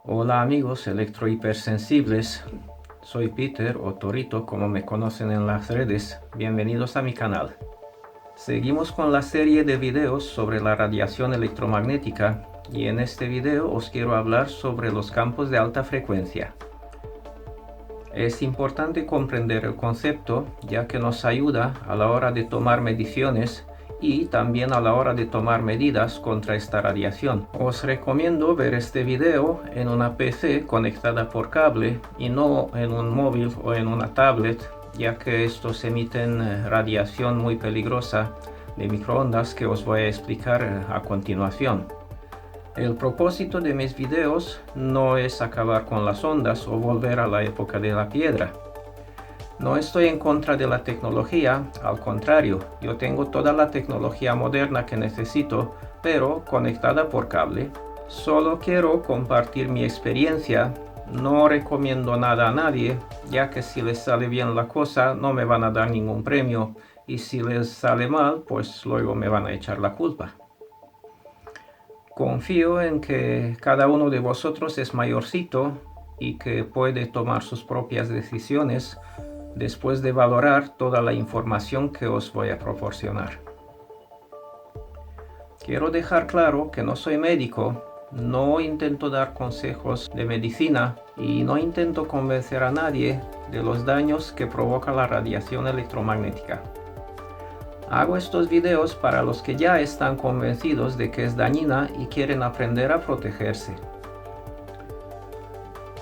Hola amigos electrohipersensibles, soy Peter o Torito como me conocen en las redes, bienvenidos a mi canal. Seguimos con la serie de videos sobre la radiación electromagnética y en este video os quiero hablar sobre los campos de alta frecuencia. Es importante comprender el concepto ya que nos ayuda a la hora de tomar mediciones y también a la hora de tomar medidas contra esta radiación. Os recomiendo ver este video en una PC conectada por cable y no en un móvil o en una tablet, ya que estos emiten radiación muy peligrosa de microondas que os voy a explicar a continuación. El propósito de mis videos no es acabar con las ondas o volver a la época de la piedra. No estoy en contra de la tecnología, al contrario, yo tengo toda la tecnología moderna que necesito, pero conectada por cable. Solo quiero compartir mi experiencia, no recomiendo nada a nadie, ya que si les sale bien la cosa no me van a dar ningún premio, y si les sale mal, pues luego me van a echar la culpa. Confío en que cada uno de vosotros es mayorcito y que puede tomar sus propias decisiones después de valorar toda la información que os voy a proporcionar. Quiero dejar claro que no soy médico, no intento dar consejos de medicina y no intento convencer a nadie de los daños que provoca la radiación electromagnética. Hago estos videos para los que ya están convencidos de que es dañina y quieren aprender a protegerse.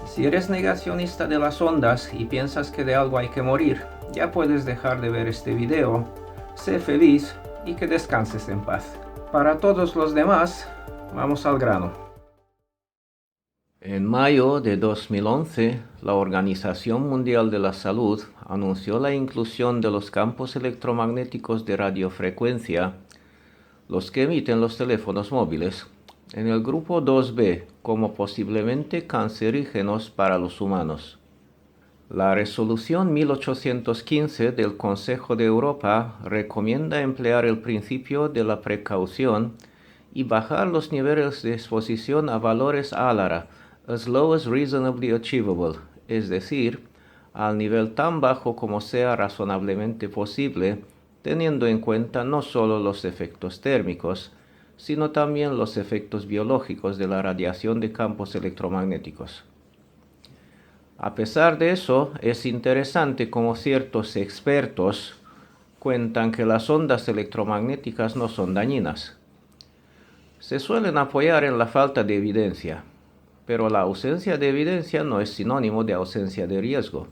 Si eres negacionista de las ondas y piensas que de algo hay que morir, ya puedes dejar de ver este video. Sé feliz y que descanses en paz. Para todos los demás, vamos al grano. En mayo de 2011, la Organización Mundial de la Salud anunció la inclusión de los campos electromagnéticos de radiofrecuencia, los que emiten los teléfonos móviles, en el grupo 2B como posiblemente cancerígenos para los humanos. La resolución 1815 del Consejo de Europa recomienda emplear el principio de la precaución y bajar los niveles de exposición a valores ALARA, as low as reasonably achievable, es decir, al nivel tan bajo como sea razonablemente posible, teniendo en cuenta no solo los efectos térmicos, sino también los efectos biológicos de la radiación de campos electromagnéticos. A pesar de eso, es interesante cómo ciertos expertos cuentan que las ondas electromagnéticas no son dañinas. Se suelen apoyar en la falta de evidencia, pero la ausencia de evidencia no es sinónimo de ausencia de riesgo.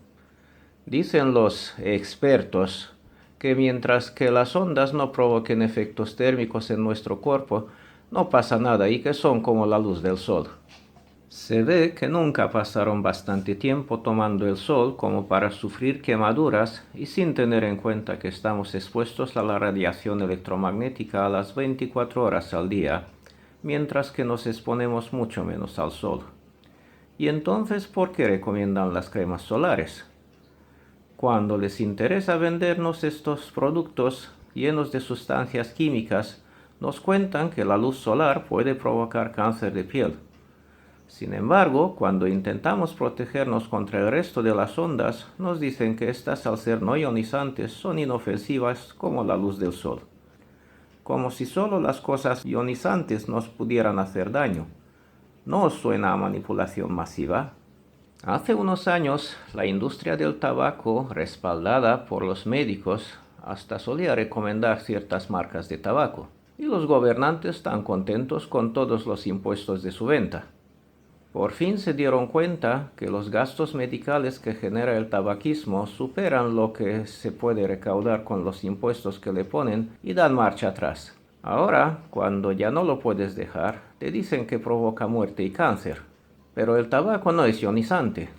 Dicen los expertos que mientras que las ondas no provoquen efectos térmicos en nuestro cuerpo, no pasa nada y que son como la luz del sol. Se ve que nunca pasaron bastante tiempo tomando el sol como para sufrir quemaduras y sin tener en cuenta que estamos expuestos a la radiación electromagnética a las 24 horas al día, mientras que nos exponemos mucho menos al sol. ¿Y entonces por qué recomiendan las cremas solares? Cuando les interesa vendernos estos productos llenos de sustancias químicas, nos cuentan que la luz solar puede provocar cáncer de piel. Sin embargo, cuando intentamos protegernos contra el resto de las ondas, nos dicen que estas, al ser no ionizantes, son inofensivas como la luz del sol. Como si solo las cosas ionizantes nos pudieran hacer daño. ¿No os suena a manipulación masiva? Hace unos años, la industria del tabaco, respaldada por los médicos, hasta solía recomendar ciertas marcas de tabaco, y los gobernantes están contentos con todos los impuestos de su venta. Por fin se dieron cuenta que los gastos medicales que genera el tabaquismo superan lo que se puede recaudar con los impuestos que le ponen y dan marcha atrás. Ahora, cuando ya no lo puedes dejar, te dicen que provoca muerte y cáncer. Pero el tabaco no es ionizante.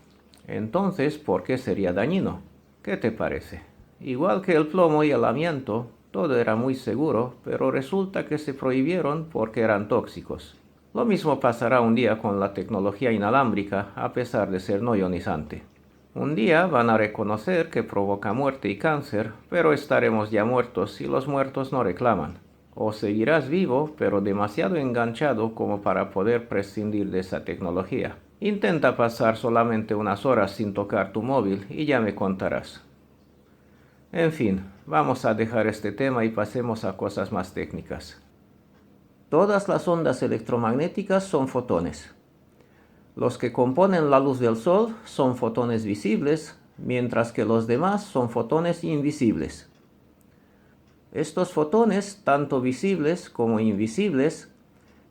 Entonces, ¿por qué sería dañino? ¿Qué te parece? Igual que el plomo y el amianto, todo era muy seguro, pero resulta que se prohibieron porque eran tóxicos. Lo mismo pasará un día con la tecnología inalámbrica, a pesar de ser no ionizante. Un día van a reconocer que provoca muerte y cáncer, pero estaremos ya muertos y los muertos no reclaman. O seguirás vivo, pero demasiado enganchado como para poder prescindir de esa tecnología. Intenta pasar solamente unas horas sin tocar tu móvil y ya me contarás. En fin, vamos a dejar este tema y pasemos a cosas más técnicas. Todas las ondas electromagnéticas son fotones. Los que componen la luz del Sol son fotones visibles, mientras que los demás son fotones invisibles. Estos fotones, tanto visibles como invisibles,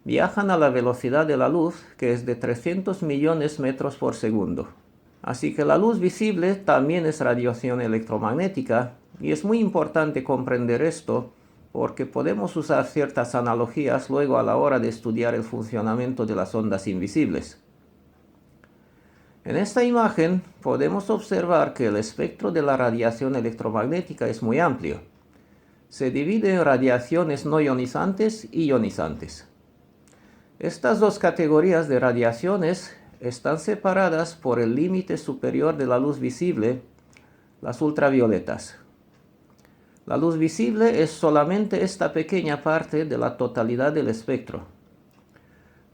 viajan a la velocidad de la luz, que es de 300 millones metros por segundo. Así que la luz visible también es radiación electromagnética, y es muy importante comprender esto porque podemos usar ciertas analogías luego a la hora de estudiar el funcionamiento de las ondas invisibles. En esta imagen podemos observar que el espectro de la radiación electromagnética es muy amplio. Se divide en radiaciones no ionizantes y ionizantes. Estas dos categorías de radiaciones están separadas por el límite superior de la luz visible, las ultravioletas. La luz visible es solamente esta pequeña parte de la totalidad del espectro.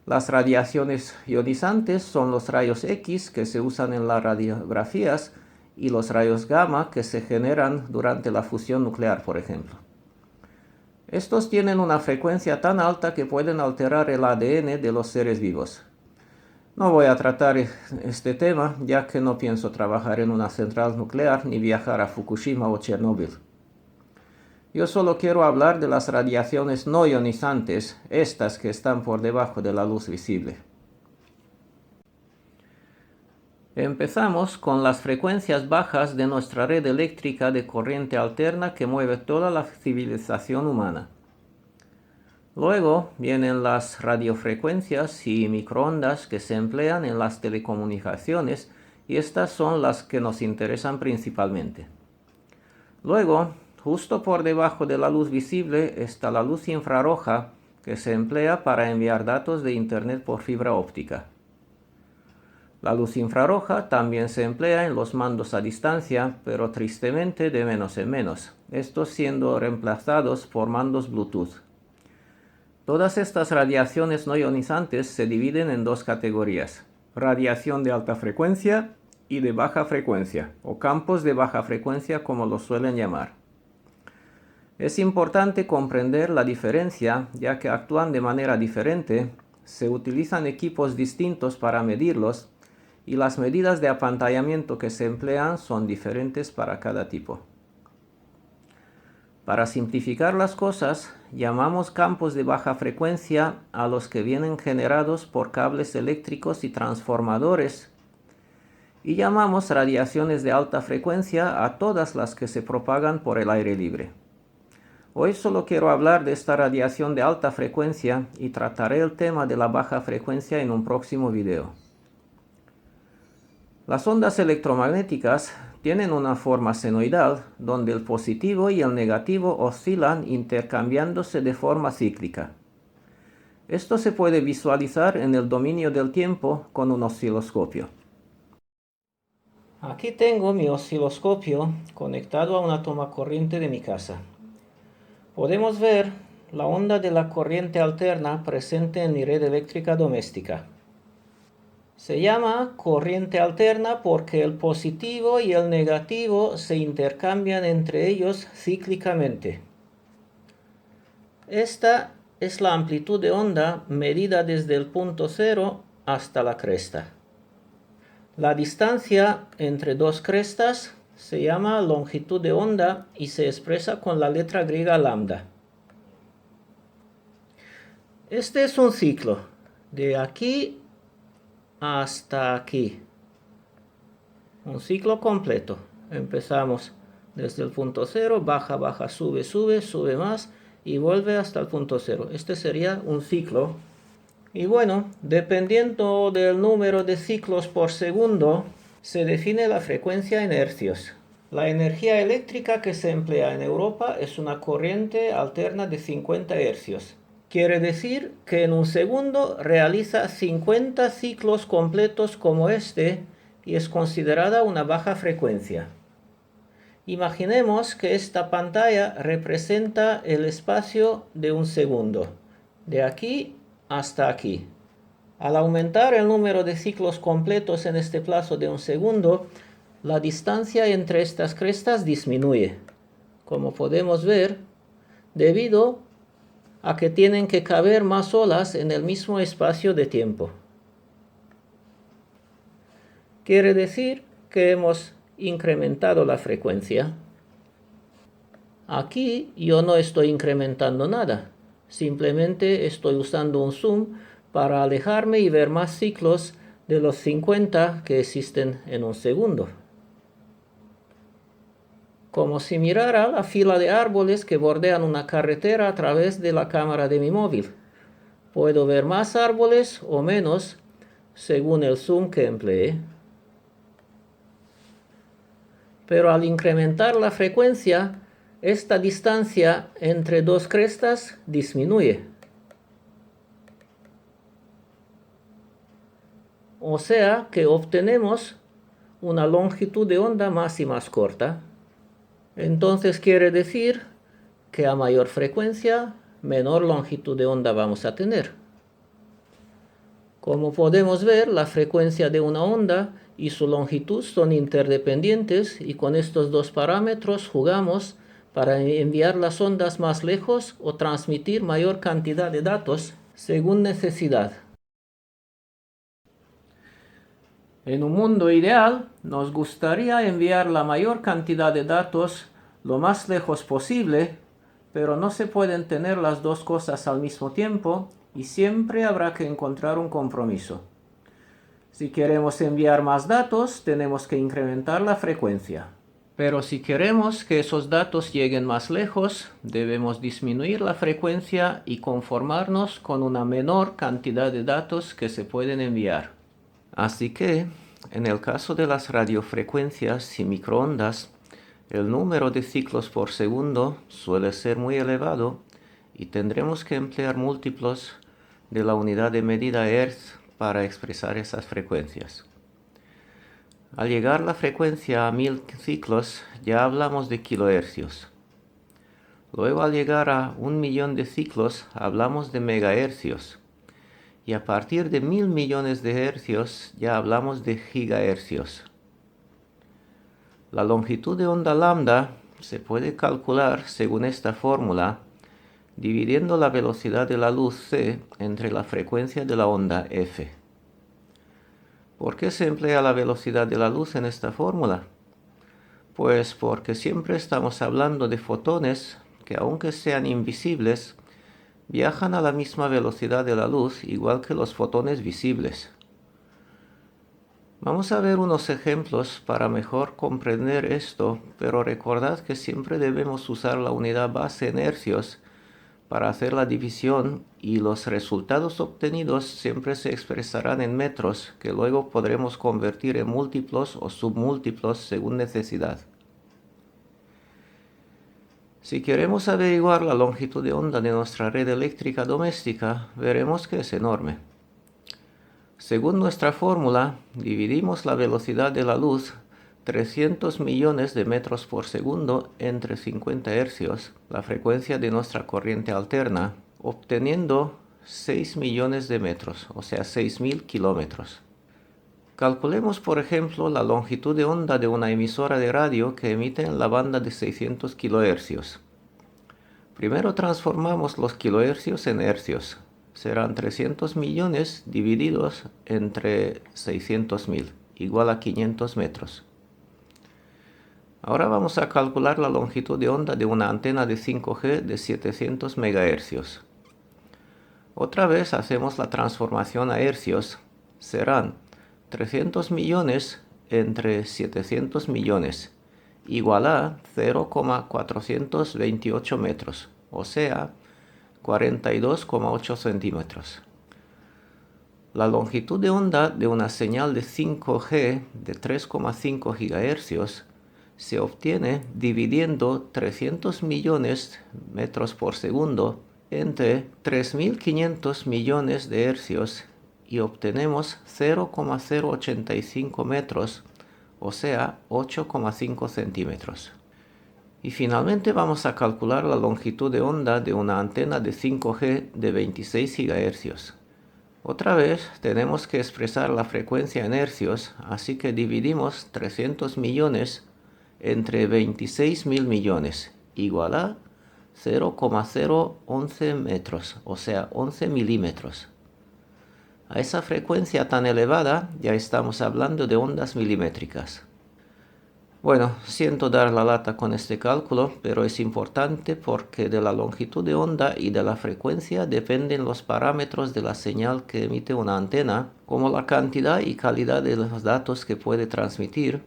Las radiaciones ionizantes son los rayos X que se usan en las radiografías y los rayos gamma que se generan durante la fusión nuclear, por ejemplo. Estos tienen una frecuencia tan alta que pueden alterar el ADN de los seres vivos. No voy a tratar este tema ya que no pienso trabajar en una central nuclear ni viajar a Fukushima o Chernóbil. Yo solo quiero hablar de las radiaciones no ionizantes, estas que están por debajo de la luz visible. Empezamos con las frecuencias bajas de nuestra red eléctrica de corriente alterna que mueve toda la civilización humana. Luego vienen las radiofrecuencias y microondas que se emplean en las telecomunicaciones y estas son las que nos interesan principalmente. Luego, justo por debajo de la luz visible está la luz infrarroja que se emplea para enviar datos de Internet por fibra óptica. La luz infrarroja también se emplea en los mandos a distancia, pero tristemente de menos en menos, estos siendo reemplazados por mandos Bluetooth. Todas estas radiaciones no ionizantes se dividen en dos categorías: radiación de alta frecuencia y de baja frecuencia, o campos de baja frecuencia como los suelen llamar. Es importante comprender la diferencia ya que actúan de manera diferente, se utilizan equipos distintos para medirlos y las medidas de apantallamiento que se emplean son diferentes para cada tipo. Para simplificar las cosas, llamamos campos de baja frecuencia a los que vienen generados por cables eléctricos y transformadores, y llamamos radiaciones de alta frecuencia a todas las que se propagan por el aire libre. Hoy solo quiero hablar de esta radiación de alta frecuencia y trataré el tema de la baja frecuencia en un próximo video. Las ondas electromagnéticas tienen una forma senoidal donde el positivo y el negativo oscilan intercambiándose de forma cíclica. Esto se puede visualizar en el dominio del tiempo con un osciloscopio. Aquí tengo mi osciloscopio conectado a una toma corriente de mi casa. Podemos ver la onda de la corriente alterna presente en mi red eléctrica doméstica. Se llama corriente alterna porque el positivo y el negativo se intercambian entre ellos cíclicamente. Esta es la amplitud de onda medida desde el punto cero hasta la cresta. La distancia entre dos crestas se llama longitud de onda y se expresa con la letra griega lambda. Este es un ciclo, de aquí hasta aquí. Un ciclo completo. Empezamos desde el punto cero, baja, baja, sube, sube, sube más y vuelve hasta el punto cero. Este sería un ciclo. Y bueno, dependiendo del número de ciclos por segundo, se define la frecuencia en hercios. La energía eléctrica que se emplea en Europa es una corriente alterna de 50 hercios. Quiere decir que en un segundo realiza 50 ciclos completos como este y es considerada una baja frecuencia. Imaginemos que esta pantalla representa el espacio de un segundo, de aquí hasta aquí. Al aumentar el número de ciclos completos en este plazo de un segundo, la distancia entre estas crestas disminuye, como podemos ver, debido a que tienen que caber más olas en el mismo espacio de tiempo. Quiere decir que hemos incrementado la frecuencia. Aquí yo no estoy incrementando nada, simplemente estoy usando un zoom para alejarme y ver más ciclos de los 50 que existen en un segundo. Como si mirara la fila de árboles que bordean una carretera a través de la cámara de mi móvil. Puedo ver más árboles o menos según el zoom que emplee. Pero al incrementar la frecuencia, esta distancia entre dos crestas disminuye. O sea que obtenemos una longitud de onda más y más corta. Entonces quiere decir que a mayor frecuencia, menor longitud de onda vamos a tener. Como podemos ver, la frecuencia de una onda y su longitud son interdependientes y con estos dos parámetros jugamos para enviar las ondas más lejos o transmitir mayor cantidad de datos según necesidad. En un mundo ideal, nos gustaría enviar la mayor cantidad de datos lo más lejos posible, pero no se pueden tener las dos cosas al mismo tiempo y siempre habrá que encontrar un compromiso. Si queremos enviar más datos, tenemos que incrementar la frecuencia. Pero si queremos que esos datos lleguen más lejos, debemos disminuir la frecuencia y conformarnos con una menor cantidad de datos que se pueden enviar. Así que, en el caso de las radiofrecuencias y microondas, el número de ciclos por segundo suele ser muy elevado y tendremos que emplear múltiplos de la unidad de medida Hertz para expresar esas frecuencias. Al llegar la frecuencia a 1000 ciclos ya hablamos de kilohercios. Luego al llegar a 1.000.000 de ciclos hablamos de megahercios. Y a partir de 1.000 millones de hercios ya hablamos de gigahercios. La longitud de onda lambda se puede calcular según esta fórmula, dividiendo la velocidad de la luz c entre la frecuencia de la onda f. ¿Por qué se emplea la velocidad de la luz en esta fórmula? Pues porque siempre estamos hablando de fotones que, aunque sean invisibles, viajan a la misma velocidad de la luz, igual que los fotones visibles. Vamos a ver unos ejemplos para mejor comprender esto, pero recordad que siempre debemos usar la unidad base en hercios para hacer la división y los resultados obtenidos siempre se expresarán en metros, que luego podremos convertir en múltiplos o submúltiplos según necesidad. Si queremos averiguar la longitud de onda de nuestra red eléctrica doméstica, veremos que es enorme. Según nuestra fórmula, dividimos la velocidad de la luz 300 millones de metros por segundo entre 50 hercios, la frecuencia de nuestra corriente alterna, obteniendo 6 millones de metros, o sea 6.000 kilómetros. Calculemos, por ejemplo, la longitud de onda de una emisora de radio que emite en la banda de 600 kilohercios. Primero transformamos los kilohercios en hercios. Serán 300 millones divididos entre 600.000, igual a 500 metros. Ahora vamos a calcular la longitud de onda de una antena de 5G de 700 MHz. Otra vez hacemos la transformación a hercios. Serán 300 millones entre 700 millones, igual a 0,428 metros, o sea, 42,8 centímetros. La longitud de onda de una señal de 5G de 3,5 GHz se obtiene dividiendo 300 millones metros por segundo entre 3.500 millones de hercios y obtenemos 0,085 metros, o sea, 8,5 centímetros. Y finalmente vamos a calcular la longitud de onda de una antena de 5G de 26 GHz. Otra vez tenemos que expresar la frecuencia en hercios, así que dividimos 300 millones entre 26.000 millones, igual a 0,011 metros, o sea, 11 milímetros. A esa frecuencia tan elevada ya estamos hablando de ondas milimétricas. Bueno, siento dar la lata con este cálculo, pero es importante porque de la longitud de onda y de la frecuencia dependen los parámetros de la señal que emite una antena, como la cantidad y calidad de los datos que puede transmitir,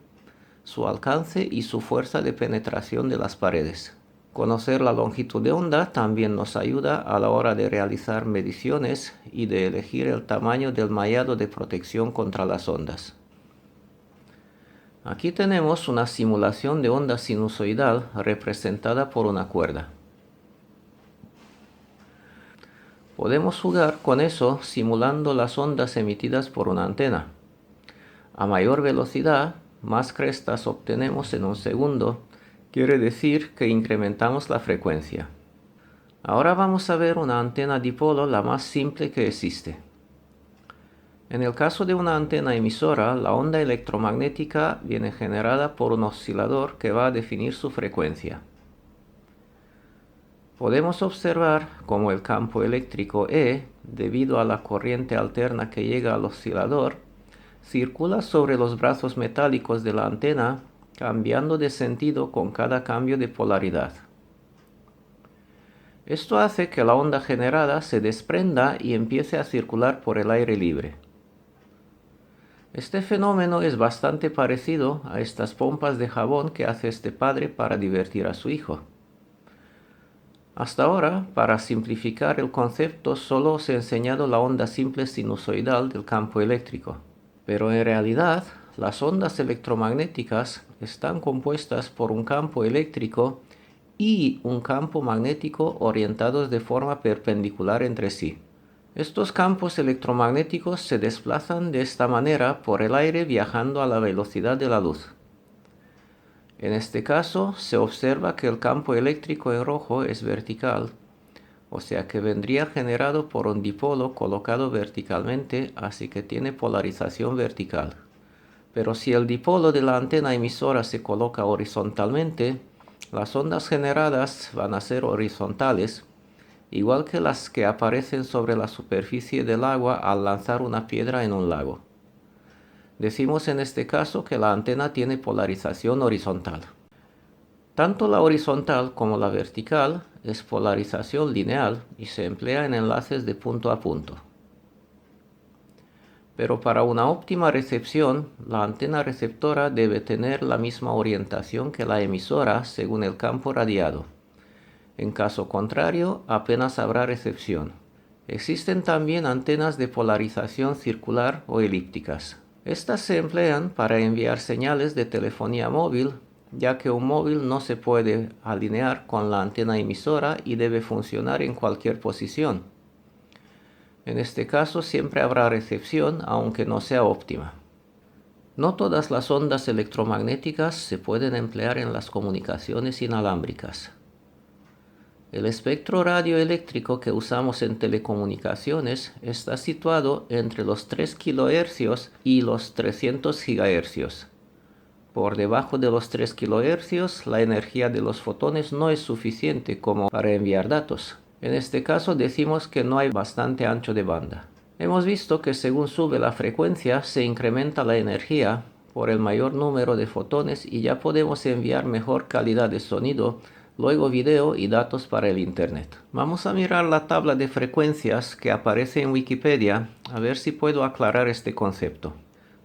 su alcance y su fuerza de penetración de las paredes. Conocer la longitud de onda también nos ayuda a la hora de realizar mediciones y de elegir el tamaño del mallado de protección contra las ondas. Aquí tenemos una simulación de onda sinusoidal representada por una cuerda. Podemos jugar con eso simulando las ondas emitidas por una antena. A mayor velocidad, más crestas obtenemos en un segundo, quiere decir que incrementamos la frecuencia. Ahora vamos a ver una antena dipolo, la más simple que existe. En el caso de una antena emisora, la onda electromagnética viene generada por un oscilador que va a definir su frecuencia. Podemos observar cómo el campo eléctrico E, debido a la corriente alterna que llega al oscilador, circula sobre los brazos metálicos de la antena, cambiando de sentido con cada cambio de polaridad. Esto hace que la onda generada se desprenda y empiece a circular por el aire libre. Este fenómeno es bastante parecido a estas pompas de jabón que hace este padre para divertir a su hijo. Hasta ahora, para simplificar el concepto, solo os he enseñado la onda simple sinusoidal del campo eléctrico. Pero en realidad, las ondas electromagnéticas están compuestas por un campo eléctrico y un campo magnético orientados de forma perpendicular entre sí. Estos campos electromagnéticos se desplazan de esta manera por el aire viajando a la velocidad de la luz. En este caso, se observa que el campo eléctrico en rojo es vertical, o sea que vendría generado por un dipolo colocado verticalmente, así que tiene polarización vertical. Pero si el dipolo de la antena emisora se coloca horizontalmente, las ondas generadas van a ser horizontales, igual que las que aparecen sobre la superficie del agua al lanzar una piedra en un lago. Decimos en este caso que la antena tiene polarización horizontal. Tanto la horizontal como la vertical es polarización lineal y se emplea en enlaces de punto a punto. Pero para una óptima recepción, la antena receptora debe tener la misma orientación que la emisora según el campo radiado. En caso contrario, apenas habrá recepción. Existen también antenas de polarización circular o elípticas. Estas se emplean para enviar señales de telefonía móvil, ya que un móvil no se puede alinear con la antena emisora y debe funcionar en cualquier posición. En este caso siempre habrá recepción, aunque no sea óptima. No todas las ondas electromagnéticas se pueden emplear en las comunicaciones inalámbricas. El espectro radioeléctrico que usamos en telecomunicaciones está situado entre los 3 kHz y los 300 GHz. Por debajo de los 3 kHz, la energía de los fotones no es suficiente como para enviar datos. En este caso decimos que no hay bastante ancho de banda. Hemos visto que según sube la frecuencia se incrementa la energía por el mayor número de fotones y ya podemos enviar mejor calidad de sonido, luego video y datos para el internet. Vamos a mirar la tabla de frecuencias que aparece en Wikipedia a ver si puedo aclarar este concepto.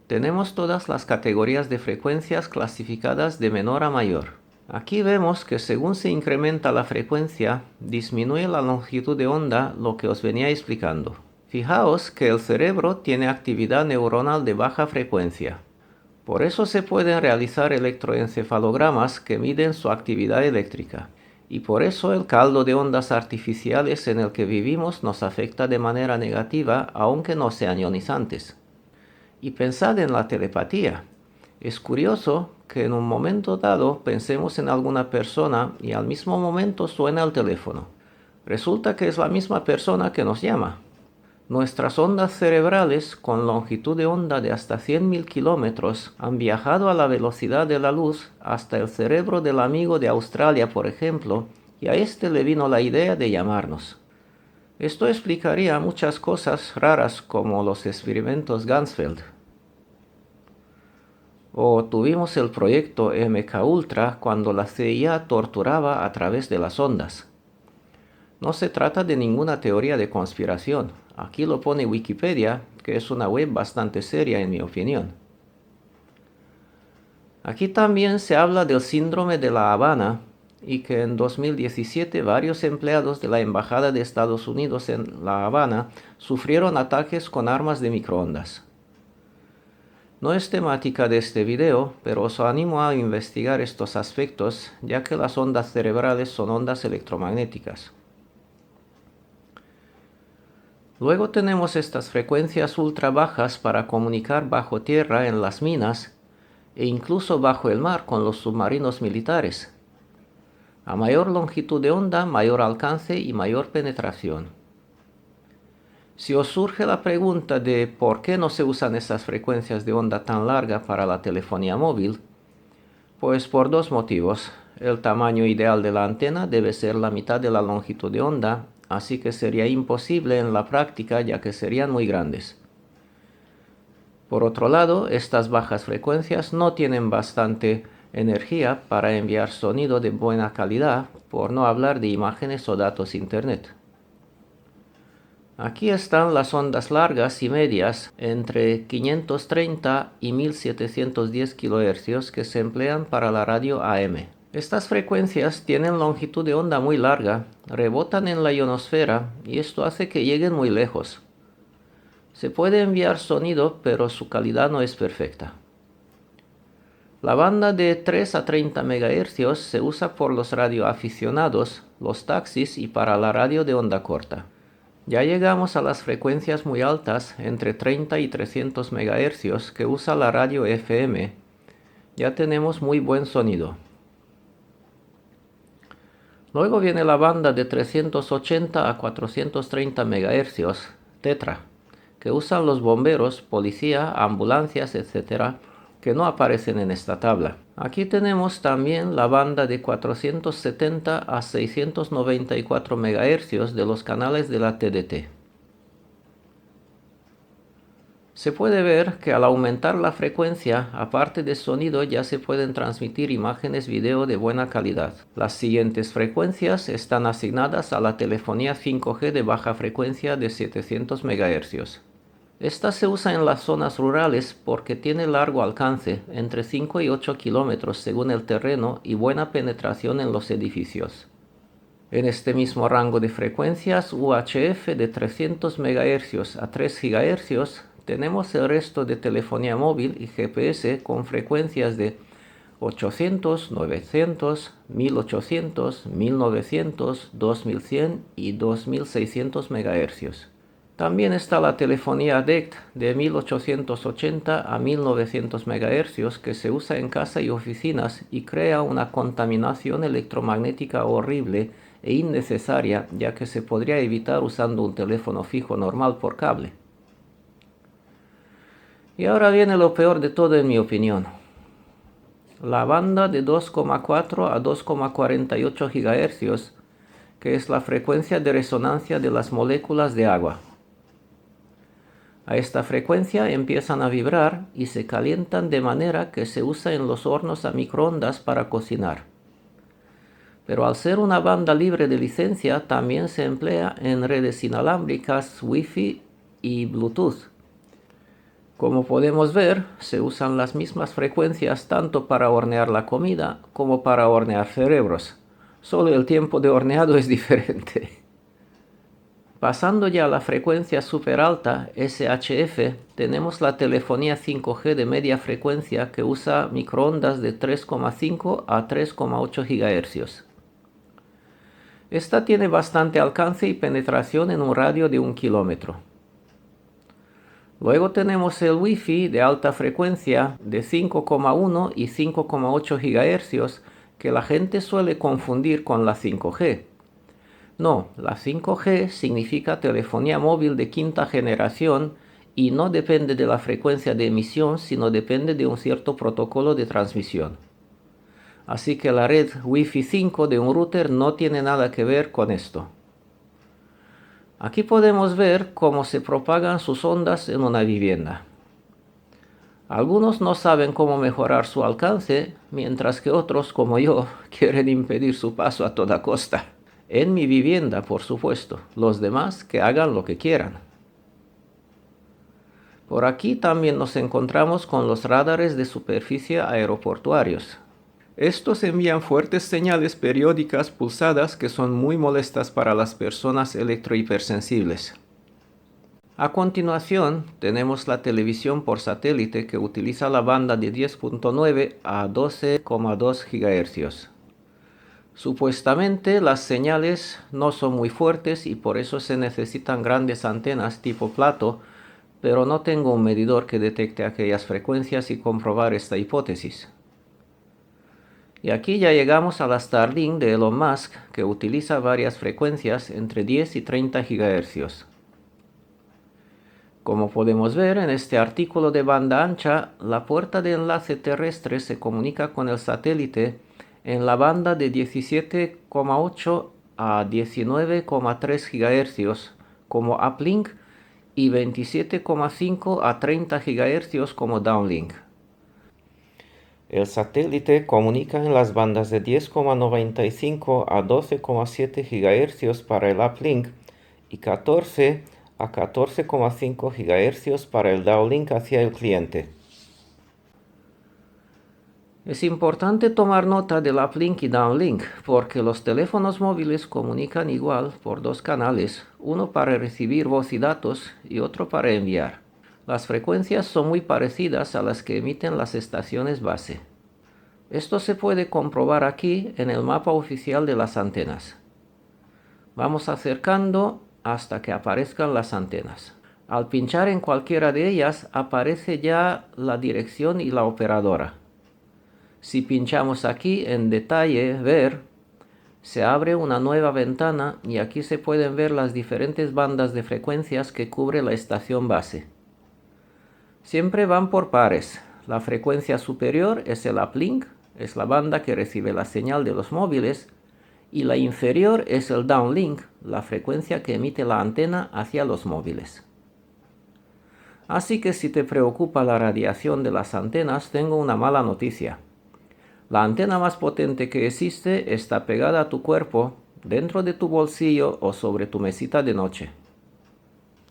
Tenemos todas las categorías de frecuencias clasificadas de menor a mayor. Aquí vemos que según se incrementa la frecuencia, disminuye la longitud de onda, lo que os venía explicando. Fijaos que el cerebro tiene actividad neuronal de baja frecuencia. Por eso se pueden realizar electroencefalogramas que miden su actividad eléctrica. Y por eso el caldo de ondas artificiales en el que vivimos nos afecta de manera negativa, aunque no sean ionizantes. Y pensad en la telepatía. Es curioso que en un momento dado pensemos en alguna persona y al mismo momento suena el teléfono. Resulta que es la misma persona que nos llama. Nuestras ondas cerebrales con longitud de onda de hasta 100.000 kilómetros han viajado a la velocidad de la luz hasta el cerebro del amigo de Australia, por ejemplo, y a este le vino la idea de llamarnos. Esto explicaría muchas cosas raras como los experimentos Ganzfeld. O tuvimos el proyecto MKUltra cuando la CIA torturaba a través de las ondas. No se trata de ninguna teoría de conspiración. Aquí lo pone Wikipedia, que es una web bastante seria en mi opinión. Aquí también se habla del síndrome de La Habana y que en 2017 varios empleados de la Embajada de Estados Unidos en La Habana sufrieron ataques con armas de microondas. No es temática de este video, pero os animo a investigar estos aspectos, ya que las ondas cerebrales son ondas electromagnéticas. Luego tenemos estas frecuencias ultra bajas para comunicar bajo tierra en las minas e incluso bajo el mar con los submarinos militares. A mayor longitud de onda, mayor alcance y mayor penetración. Si os surge la pregunta de por qué no se usan esas frecuencias de onda tan larga para la telefonía móvil, pues por dos motivos. El tamaño ideal de la antena debe ser la mitad de la longitud de onda, así que sería imposible en la práctica ya que serían muy grandes. Por otro lado, estas bajas frecuencias no tienen bastante energía para enviar sonido de buena calidad, por no hablar de imágenes o datos internet. Aquí están las ondas largas y medias entre 530 y 1710 kHz que se emplean para la radio AM. Estas frecuencias tienen longitud de onda muy larga, rebotan en la ionosfera y esto hace que lleguen muy lejos. Se puede enviar sonido, pero su calidad no es perfecta. La banda de 3 a 30 MHz se usa por los radioaficionados, los taxis y para la radio de onda corta. Ya llegamos a las frecuencias muy altas, entre 30 y 300 MHz, que usa la radio FM. Ya tenemos muy buen sonido. Luego viene la banda de 380 a 430 MHz, tetra, que usan los bomberos, policía, ambulancias, etc., que no aparecen en esta tabla. Aquí tenemos también la banda de 470 a 694 MHz de los canales de la TDT. Se puede ver que al aumentar la frecuencia, aparte de sonido, ya se pueden transmitir imágenes video de buena calidad. Las siguientes frecuencias están asignadas a la telefonía 5G de baja frecuencia de 700 MHz. Esta se usa en las zonas rurales porque tiene largo alcance, entre 5 y 8 kilómetros según el terreno, y buena penetración en los edificios. En este mismo rango de frecuencias UHF de 300 MHz a 3 GHz, tenemos el resto de telefonía móvil y GPS con frecuencias de 800, 900, 1800, 1900, 2100 y 2600 MHz. También está la telefonía DECT de 1880 a 1900 MHz que se usa en casa y oficinas y crea una contaminación electromagnética horrible e innecesaria, ya que se podría evitar usando un teléfono fijo normal por cable. Y ahora viene lo peor de todo en mi opinión. La banda de 2,4 a 2,48 GHz, que es la frecuencia de resonancia de las moléculas de agua. A esta frecuencia empiezan a vibrar y se calientan de manera que se usa en los hornos a microondas para cocinar. Pero al ser una banda libre de licencia, también se emplea en redes inalámbricas, Wi-Fi y Bluetooth. Como podemos ver, se usan las mismas frecuencias tanto para hornear la comida como para hornear cerebros. Solo el tiempo de horneado es diferente. Pasando ya a la frecuencia super alta, SHF, tenemos la telefonía 5G de media frecuencia que usa microondas de 3,5 a 3,8 GHz. Esta tiene bastante alcance y penetración en un radio de 1 kilómetro. Luego tenemos el Wi-Fi de alta frecuencia de 5,1 y 5,8 GHz que la gente suele confundir con la 5G. No, la 5G significa telefonía móvil de quinta generación y no depende de la frecuencia de emisión, sino depende de un cierto protocolo de transmisión. Así que la red Wi-Fi 5 de un router no tiene nada que ver con esto. Aquí podemos ver cómo se propagan sus ondas en una vivienda. Algunos no saben cómo mejorar su alcance, mientras que otros, como yo, quieren impedir su paso a toda costa. En mi vivienda, por supuesto, los demás que hagan lo que quieran. Por aquí también nos encontramos con los radares de superficie aeroportuarios. Estos envían fuertes señales periódicas pulsadas que son muy molestas para las personas electrohipersensibles. A continuación, tenemos la televisión por satélite que utiliza la banda de 10.9 a 12,2 GHz. Supuestamente las señales no son muy fuertes y por eso se necesitan grandes antenas tipo plato, pero no tengo un medidor que detecte aquellas frecuencias y comprobar esta hipótesis. Y aquí ya llegamos a la Starlink de Elon Musk, que utiliza varias frecuencias entre 10 y 30 GHz. Como podemos ver en este artículo de banda ancha, la puerta de enlace terrestre se comunica con el satélite en la banda de 17,8 a 19,3 GHz como uplink y 27,5 a 30 GHz como downlink. El satélite comunica en las bandas de 10,95 a 12,7 GHz para el uplink y 14 a 14,5 GHz para el downlink hacia el cliente. Es importante tomar nota del uplink y downlink porque los teléfonos móviles comunican igual por dos canales, uno para recibir voz y datos y otro para enviar. Las frecuencias son muy parecidas a las que emiten las estaciones base. Esto se puede comprobar aquí en el mapa oficial de las antenas. Vamos acercando hasta que aparezcan las antenas. Al pinchar en cualquiera de ellas aparece ya la dirección y la operadora. Si pinchamos aquí en detalle, ver, se abre una nueva ventana y aquí se pueden ver las diferentes bandas de frecuencias que cubre la estación base. Siempre van por pares. La frecuencia superior es el uplink, es la banda que recibe la señal de los móviles, y la inferior es el downlink, la frecuencia que emite la antena hacia los móviles. Así que si te preocupa la radiación de las antenas, tengo una mala noticia. La antena más potente que existe está pegada a tu cuerpo, dentro de tu bolsillo o sobre tu mesita de noche.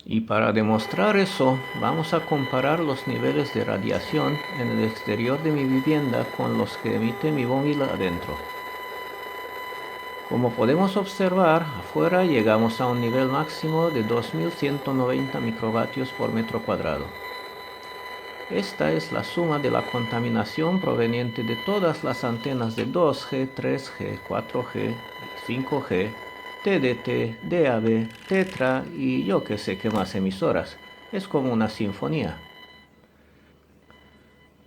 Y para demostrar eso, vamos a comparar los niveles de radiación en el exterior de mi vivienda con los que emite mi móvil adentro. Como podemos observar, afuera llegamos a un nivel máximo de 2190 microvatios por metro cuadrado. Esta es la suma de la contaminación proveniente de todas las antenas de 2G, 3G, 4G, 5G, TDT, DAB, Tetra y yo que sé qué más emisoras. Es como una sinfonía.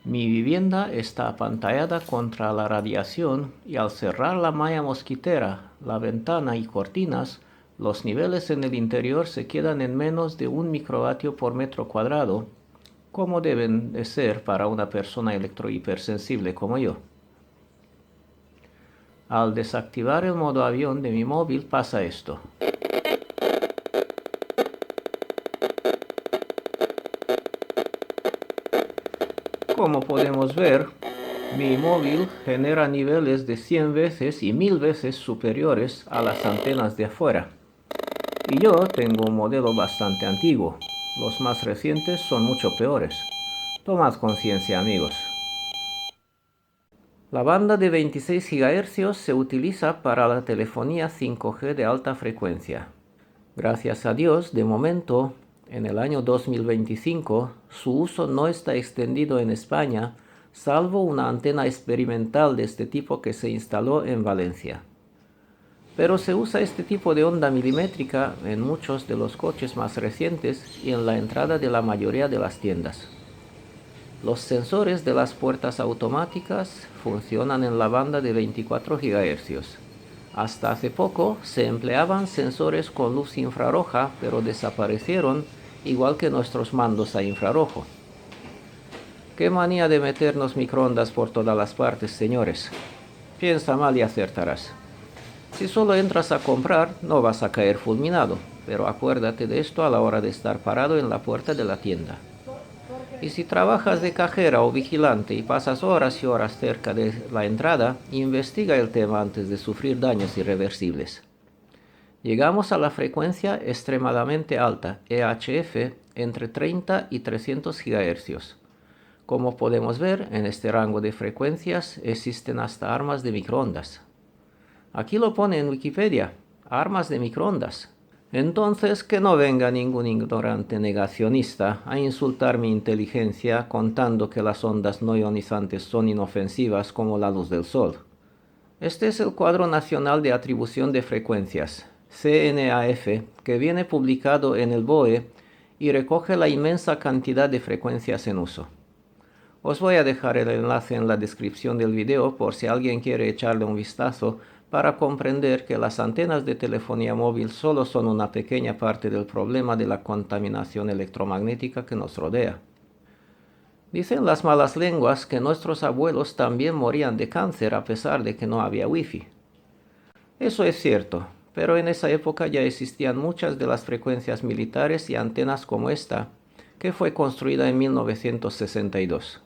Mi vivienda está apantallada contra la radiación y al cerrar la malla mosquitera, la ventana y cortinas, los niveles en el interior se quedan en menos de 1 microvatio por metro cuadrado, como deben de ser para una persona electrohipersensible como yo. Al desactivar el modo avión de mi móvil pasa esto. Como podemos ver, mi móvil genera niveles de 100 veces y 1000 veces superiores a las antenas de afuera. Y yo tengo un modelo bastante antiguo. Los más recientes son mucho peores. Tomad conciencia, amigos. La banda de 26 GHz se utiliza para la telefonía 5G de alta frecuencia. Gracias a Dios, de momento, en el año 2025, su uso no está extendido en España, salvo una antena experimental de este tipo que se instaló en Valencia. Pero se usa este tipo de onda milimétrica en muchos de los coches más recientes y en la entrada de la mayoría de las tiendas. Los sensores de las puertas automáticas funcionan en la banda de 24 GHz. Hasta hace poco se empleaban sensores con luz infrarroja, pero desaparecieron, igual que nuestros mandos a infrarrojo. Qué manía de meternos microondas por todas las partes, señores. Piensa mal y acertarás. Si solo entras a comprar, no vas a caer fulminado, pero acuérdate de esto a la hora de estar parado en la puerta de la tienda. Y si trabajas de cajera o vigilante y pasas horas y horas cerca de la entrada, investiga el tema antes de sufrir daños irreversibles. Llegamos a la frecuencia extremadamente alta, EHF, entre 30 y 300 GHz. Como podemos ver, en este rango de frecuencias existen hasta armas de microondas. Aquí lo pone en Wikipedia, armas de microondas. Entonces, que no venga ningún ignorante negacionista a insultar mi inteligencia contando que las ondas no ionizantes son inofensivas como la luz del sol. Este es el Cuadro Nacional de Atribución de Frecuencias, CNAF, que viene publicado en el BOE y recoge la inmensa cantidad de frecuencias en uso. Os voy a dejar el enlace en la descripción del video por si alguien quiere echarle un vistazo para comprender que las antenas de telefonía móvil solo son una pequeña parte del problema de la contaminación electromagnética que nos rodea. Dicen las malas lenguas que nuestros abuelos también morían de cáncer a pesar de que no había wifi. Eso es cierto, pero en esa época ya existían muchas de las frecuencias militares y antenas como esta, que fue construida en 1962.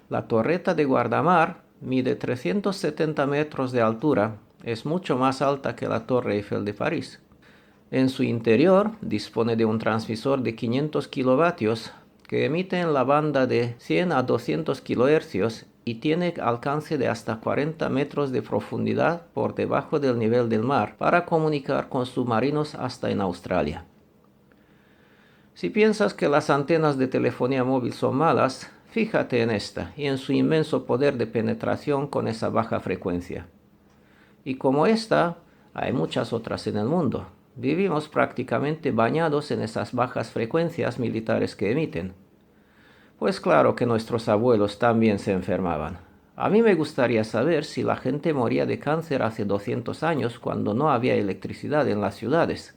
La torreta de guardamar mide 370 metros de altura, es mucho más alta que la Torre Eiffel de París. En su interior dispone de un transmisor de 500 kilovatios que emite en la banda de 100 a 200 kHz y tiene alcance de hasta 40 metros de profundidad por debajo del nivel del mar para comunicar con submarinos hasta en Australia. Si piensas que las antenas de telefonía móvil son malas, fíjate en esta y en su inmenso poder de penetración con esa baja frecuencia. Y como esta, hay muchas otras en el mundo. Vivimos prácticamente bañados en esas bajas frecuencias militares que emiten. Pues claro que nuestros abuelos también se enfermaban. A mí me gustaría saber si la gente moría de cáncer hace 200 años cuando no había electricidad en las ciudades.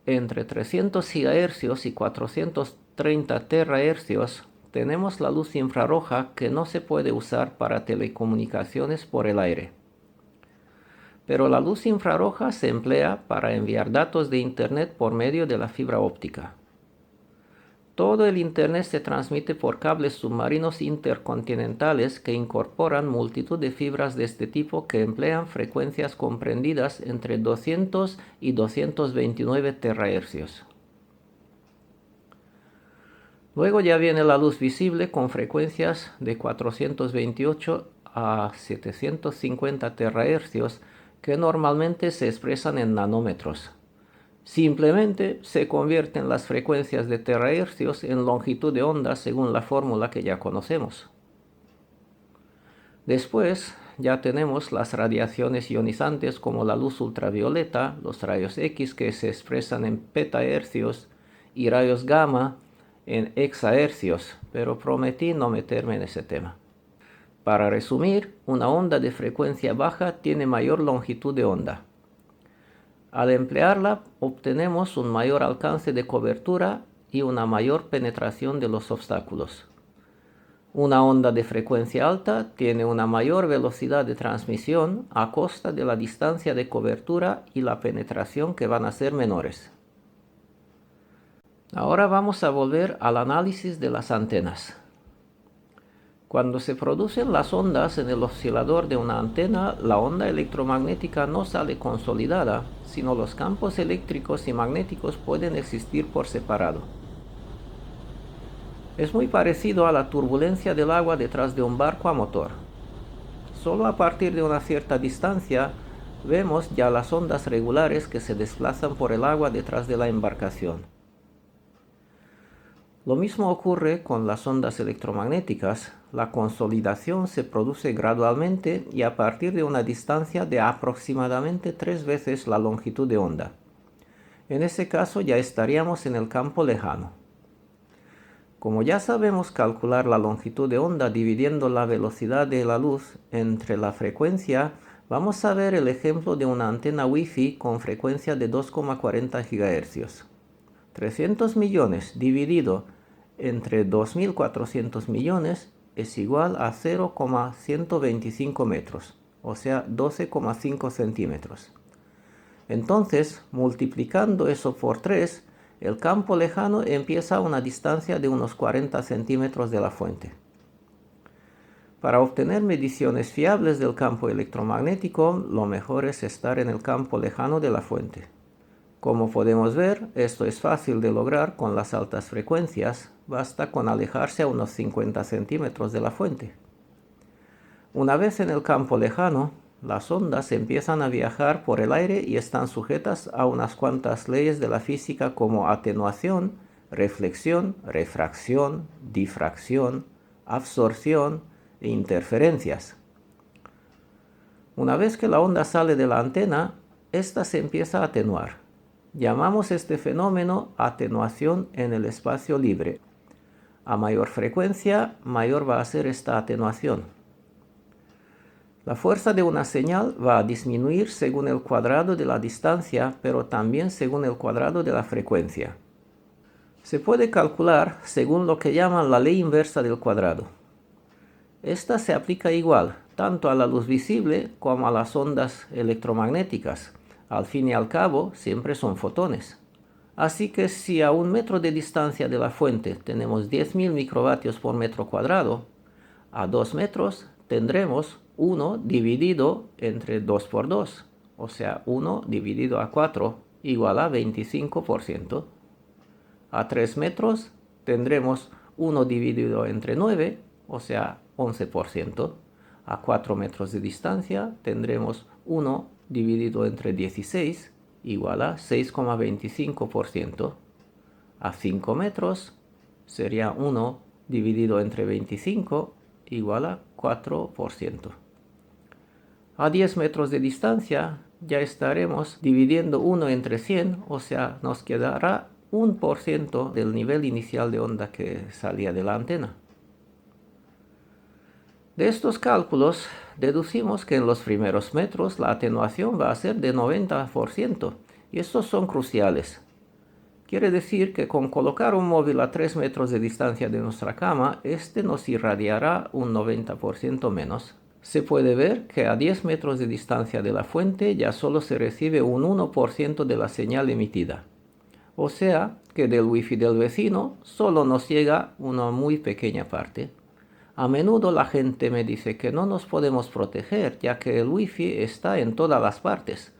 Entre 300 GHz y 430 THz tenemos la luz infrarroja que no se puede usar para telecomunicaciones por el aire. Pero la luz infrarroja se emplea para enviar datos de Internet por medio de la fibra óptica. Todo el Internet se transmite por cables submarinos intercontinentales que incorporan multitud de fibras de este tipo que emplean frecuencias comprendidas entre 200 y 229 THz. Luego ya viene la luz visible con frecuencias de 428 a 750 THz que normalmente se expresan en nanómetros. Simplemente se convierten las frecuencias de terahercios en longitud de onda según la fórmula que ya conocemos. Después ya tenemos las radiaciones ionizantes como la luz ultravioleta, los rayos X que se expresan en petahercios y rayos gamma en hexahercios, pero prometí no meterme en ese tema. Para resumir, una onda de frecuencia baja tiene mayor longitud de onda. Al emplearla obtenemos un mayor alcance de cobertura y una mayor penetración de los obstáculos. Una onda de frecuencia alta tiene una mayor velocidad de transmisión a costa de la distancia de cobertura y la penetración que van a ser menores. Ahora vamos a volver al análisis de las antenas. Cuando se producen las ondas en el oscilador de una antena, la onda electromagnética no sale consolidada, sino los campos eléctricos y magnéticos pueden existir por separado. Es muy parecido a la turbulencia del agua detrás de un barco a motor. Solo a partir de una cierta distancia vemos ya las ondas regulares que se desplazan por el agua detrás de la embarcación. Lo mismo ocurre con las ondas electromagnéticas. La consolidación se produce gradualmente y a partir de una distancia de aproximadamente 3 veces la longitud de onda. En ese caso ya estaríamos en el campo lejano. Como ya sabemos calcular la longitud de onda dividiendo la velocidad de la luz entre la frecuencia, vamos a ver el ejemplo de una antena Wi-Fi con frecuencia de 2,40 GHz. 300 millones dividido entre 2.400 millones es igual a 0,125 metros, o sea 12,5 centímetros. Entonces, multiplicando eso por 3, el campo lejano empieza a una distancia de unos 40 centímetros de la fuente. Para obtener mediciones fiables del campo electromagnético, lo mejor es estar en el campo lejano de la fuente. Como podemos ver, esto es fácil de lograr con las altas frecuencias, basta con alejarse a unos 50 centímetros de la fuente. Una vez en el campo lejano, las ondas empiezan a viajar por el aire y están sujetas a unas cuantas leyes de la física como atenuación, reflexión, refracción, difracción, absorción e interferencias. Una vez que la onda sale de la antena, esta se empieza a atenuar. Llamamos este fenómeno atenuación en el espacio libre. A mayor frecuencia, mayor va a ser esta atenuación. La fuerza de una señal va a disminuir según el cuadrado de la distancia, pero también según el cuadrado de la frecuencia. Se puede calcular según lo que llaman la ley inversa del cuadrado. Esta se aplica igual, tanto a la luz visible como a las ondas electromagnéticas. Al fin y al cabo, siempre son fotones. Así que si a 1 metro de distancia de la fuente tenemos 10.000 microvatios por metro cuadrado, a 2 metros tendremos 1 dividido entre 2 por 2, o sea 1 dividido a 4 igual a 25%. A 3 metros tendremos 1 dividido entre 9, o sea 11%. A 4 metros de distancia tendremos 1 dividido entre 16 igual a 6,25%. A 5 metros sería 1 dividido entre 25 igual a 4%. A 10 metros de distancia ya estaremos dividiendo 1 entre 100, o sea, nos quedará 1% del nivel inicial de onda que salía de la antena. De estos cálculos, deducimos que en los primeros metros la atenuación va a ser de 90%, y estos son cruciales. Quiere decir que con colocar un móvil a 3 metros de distancia de nuestra cama, este nos irradiará un 90% menos. Se puede ver que a 10 metros de distancia de la fuente ya solo se recibe un 1% de la señal emitida. O sea que del wifi del vecino solo nos llega una muy pequeña parte. A menudo la gente me dice que no nos podemos proteger ya que el wifi está en todas las partes.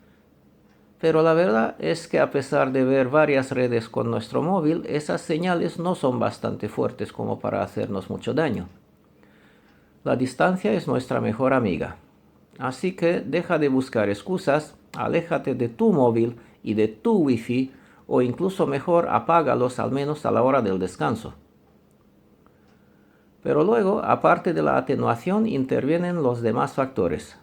Pero la verdad es que a pesar de ver varias redes con nuestro móvil, esas señales no son bastante fuertes como para hacernos mucho daño. La distancia es nuestra mejor amiga. Así que deja de buscar excusas, aléjate de tu móvil y de tu wifi, o incluso mejor apágalos al menos a la hora del descanso. Pero luego, aparte de la atenuación, intervienen los demás factores.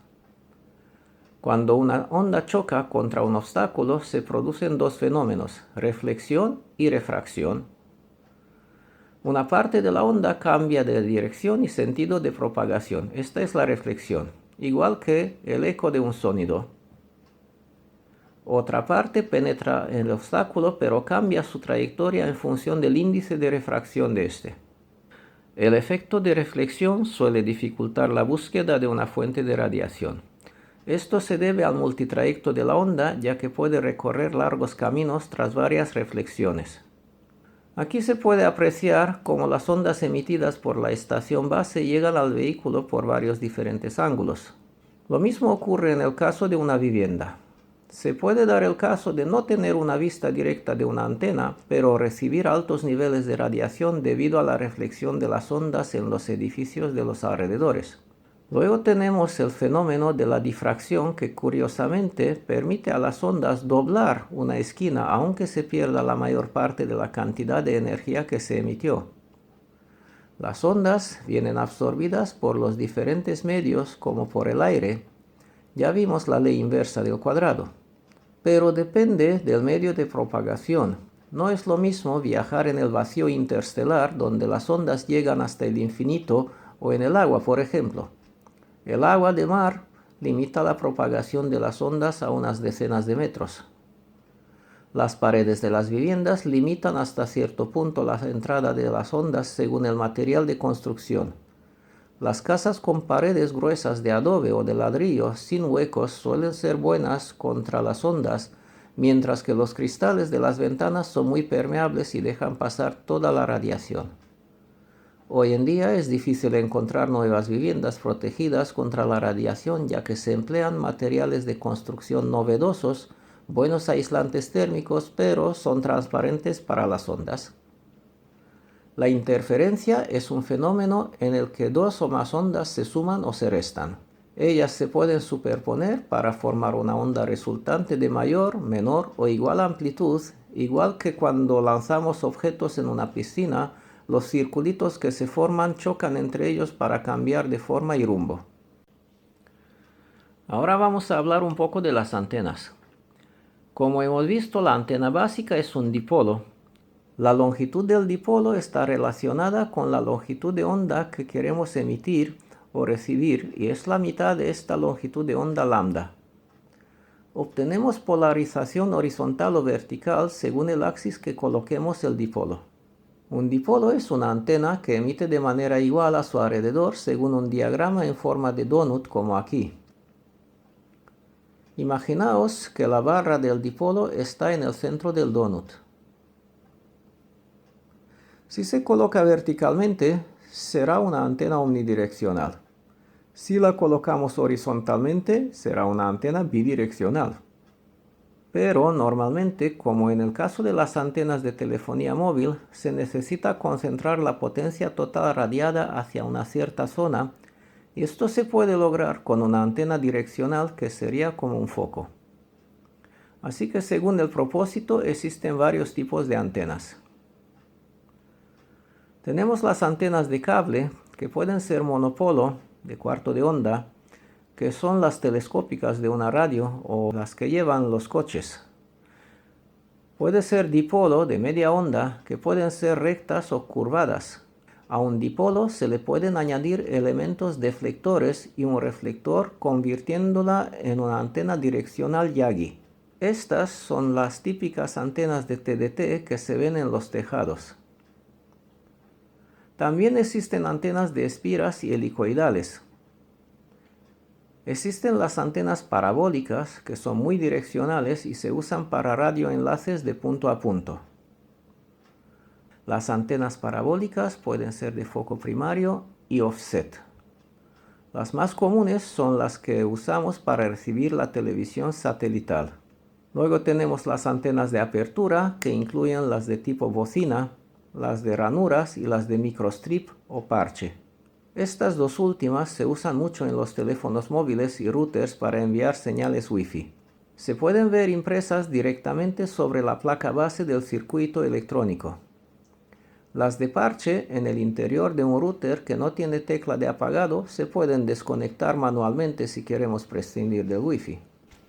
Cuando una onda choca contra un obstáculo, se producen dos fenómenos, reflexión y refracción. Una parte de la onda cambia de dirección y sentido de propagación. Esta es la reflexión, igual que el eco de un sonido. Otra parte penetra en el obstáculo, pero cambia su trayectoria en función del índice de refracción de este. El efecto de reflexión suele dificultar la búsqueda de una fuente de radiación. Esto se debe al multitrayecto de la onda, ya que puede recorrer largos caminos tras varias reflexiones. Aquí se puede apreciar cómo las ondas emitidas por la estación base llegan al vehículo por varios diferentes ángulos. Lo mismo ocurre en el caso de una vivienda. Se puede dar el caso de no tener una vista directa de una antena, pero recibir altos niveles de radiación debido a la reflexión de las ondas en los edificios de los alrededores. Luego tenemos el fenómeno de la difracción que curiosamente permite a las ondas doblar una esquina aunque se pierda la mayor parte de la cantidad de energía que se emitió. Las ondas vienen absorbidas por los diferentes medios como por el aire. Ya vimos la ley inversa del cuadrado. Pero depende del medio de propagación. No es lo mismo viajar en el vacío interestelar, donde las ondas llegan hasta el infinito, o en el agua, por ejemplo. El agua de mar limita la propagación de las ondas a unas decenas de metros. Las paredes de las viviendas limitan hasta cierto punto la entrada de las ondas según el material de construcción. Las casas con paredes gruesas de adobe o de ladrillo sin huecos suelen ser buenas contra las ondas, mientras que los cristales de las ventanas son muy permeables y dejan pasar toda la radiación. Hoy en día es difícil encontrar nuevas viviendas protegidas contra la radiación, ya que se emplean materiales de construcción novedosos, buenos aislantes térmicos, pero son transparentes para las ondas. La interferencia es un fenómeno en el que dos o más ondas se suman o se restan. Ellas se pueden superponer para formar una onda resultante de mayor, menor o igual amplitud, igual que cuando lanzamos objetos en una piscina, los circulitos que se forman chocan entre ellos para cambiar de forma y rumbo. Ahora vamos a hablar un poco de las antenas. Como hemos visto, la antena básica es un dipolo. La longitud del dipolo está relacionada con la longitud de onda que queremos emitir o recibir, y es la mitad de esta longitud de onda lambda. Obtenemos polarización horizontal o vertical según el axis que coloquemos el dipolo. Un dipolo es una antena que emite de manera igual a su alrededor según un diagrama en forma de donut como aquí. Imaginaos que la barra del dipolo está en el centro del donut. Si se coloca verticalmente, será una antena omnidireccional. Si la colocamos horizontalmente, será una antena bidireccional. Pero normalmente, como en el caso de las antenas de telefonía móvil, se necesita concentrar la potencia total radiada hacia una cierta zona, y esto se puede lograr con una antena direccional que sería como un foco. Así que según el propósito existen varios tipos de antenas. Tenemos las antenas de cable, que pueden ser monopolo, de cuarto de onda, que son las telescópicas de una radio o las que llevan los coches. Puede ser dipolo de media onda, que pueden ser rectas o curvadas. A un dipolo se le pueden añadir elementos deflectores y un reflector, convirtiéndola en una antena direccional Yagi. Estas son las típicas antenas de TDT que se ven en los tejados. También existen antenas de espiras y helicoidales. Existen las antenas parabólicas, que son muy direccionales y se usan para radioenlaces de punto a punto. Las antenas parabólicas pueden ser de foco primario y offset. Las más comunes son las que usamos para recibir la televisión satelital. Luego tenemos las antenas de apertura, que incluyen las de tipo bocina, las de ranuras y las de microstrip o parche. Estas dos últimas se usan mucho en los teléfonos móviles y routers para enviar señales Wi-Fi. Se pueden ver impresas directamente sobre la placa base del circuito electrónico. Las de parche en el interior de un router que no tiene tecla de apagado se pueden desconectar manualmente si queremos prescindir del Wi-Fi.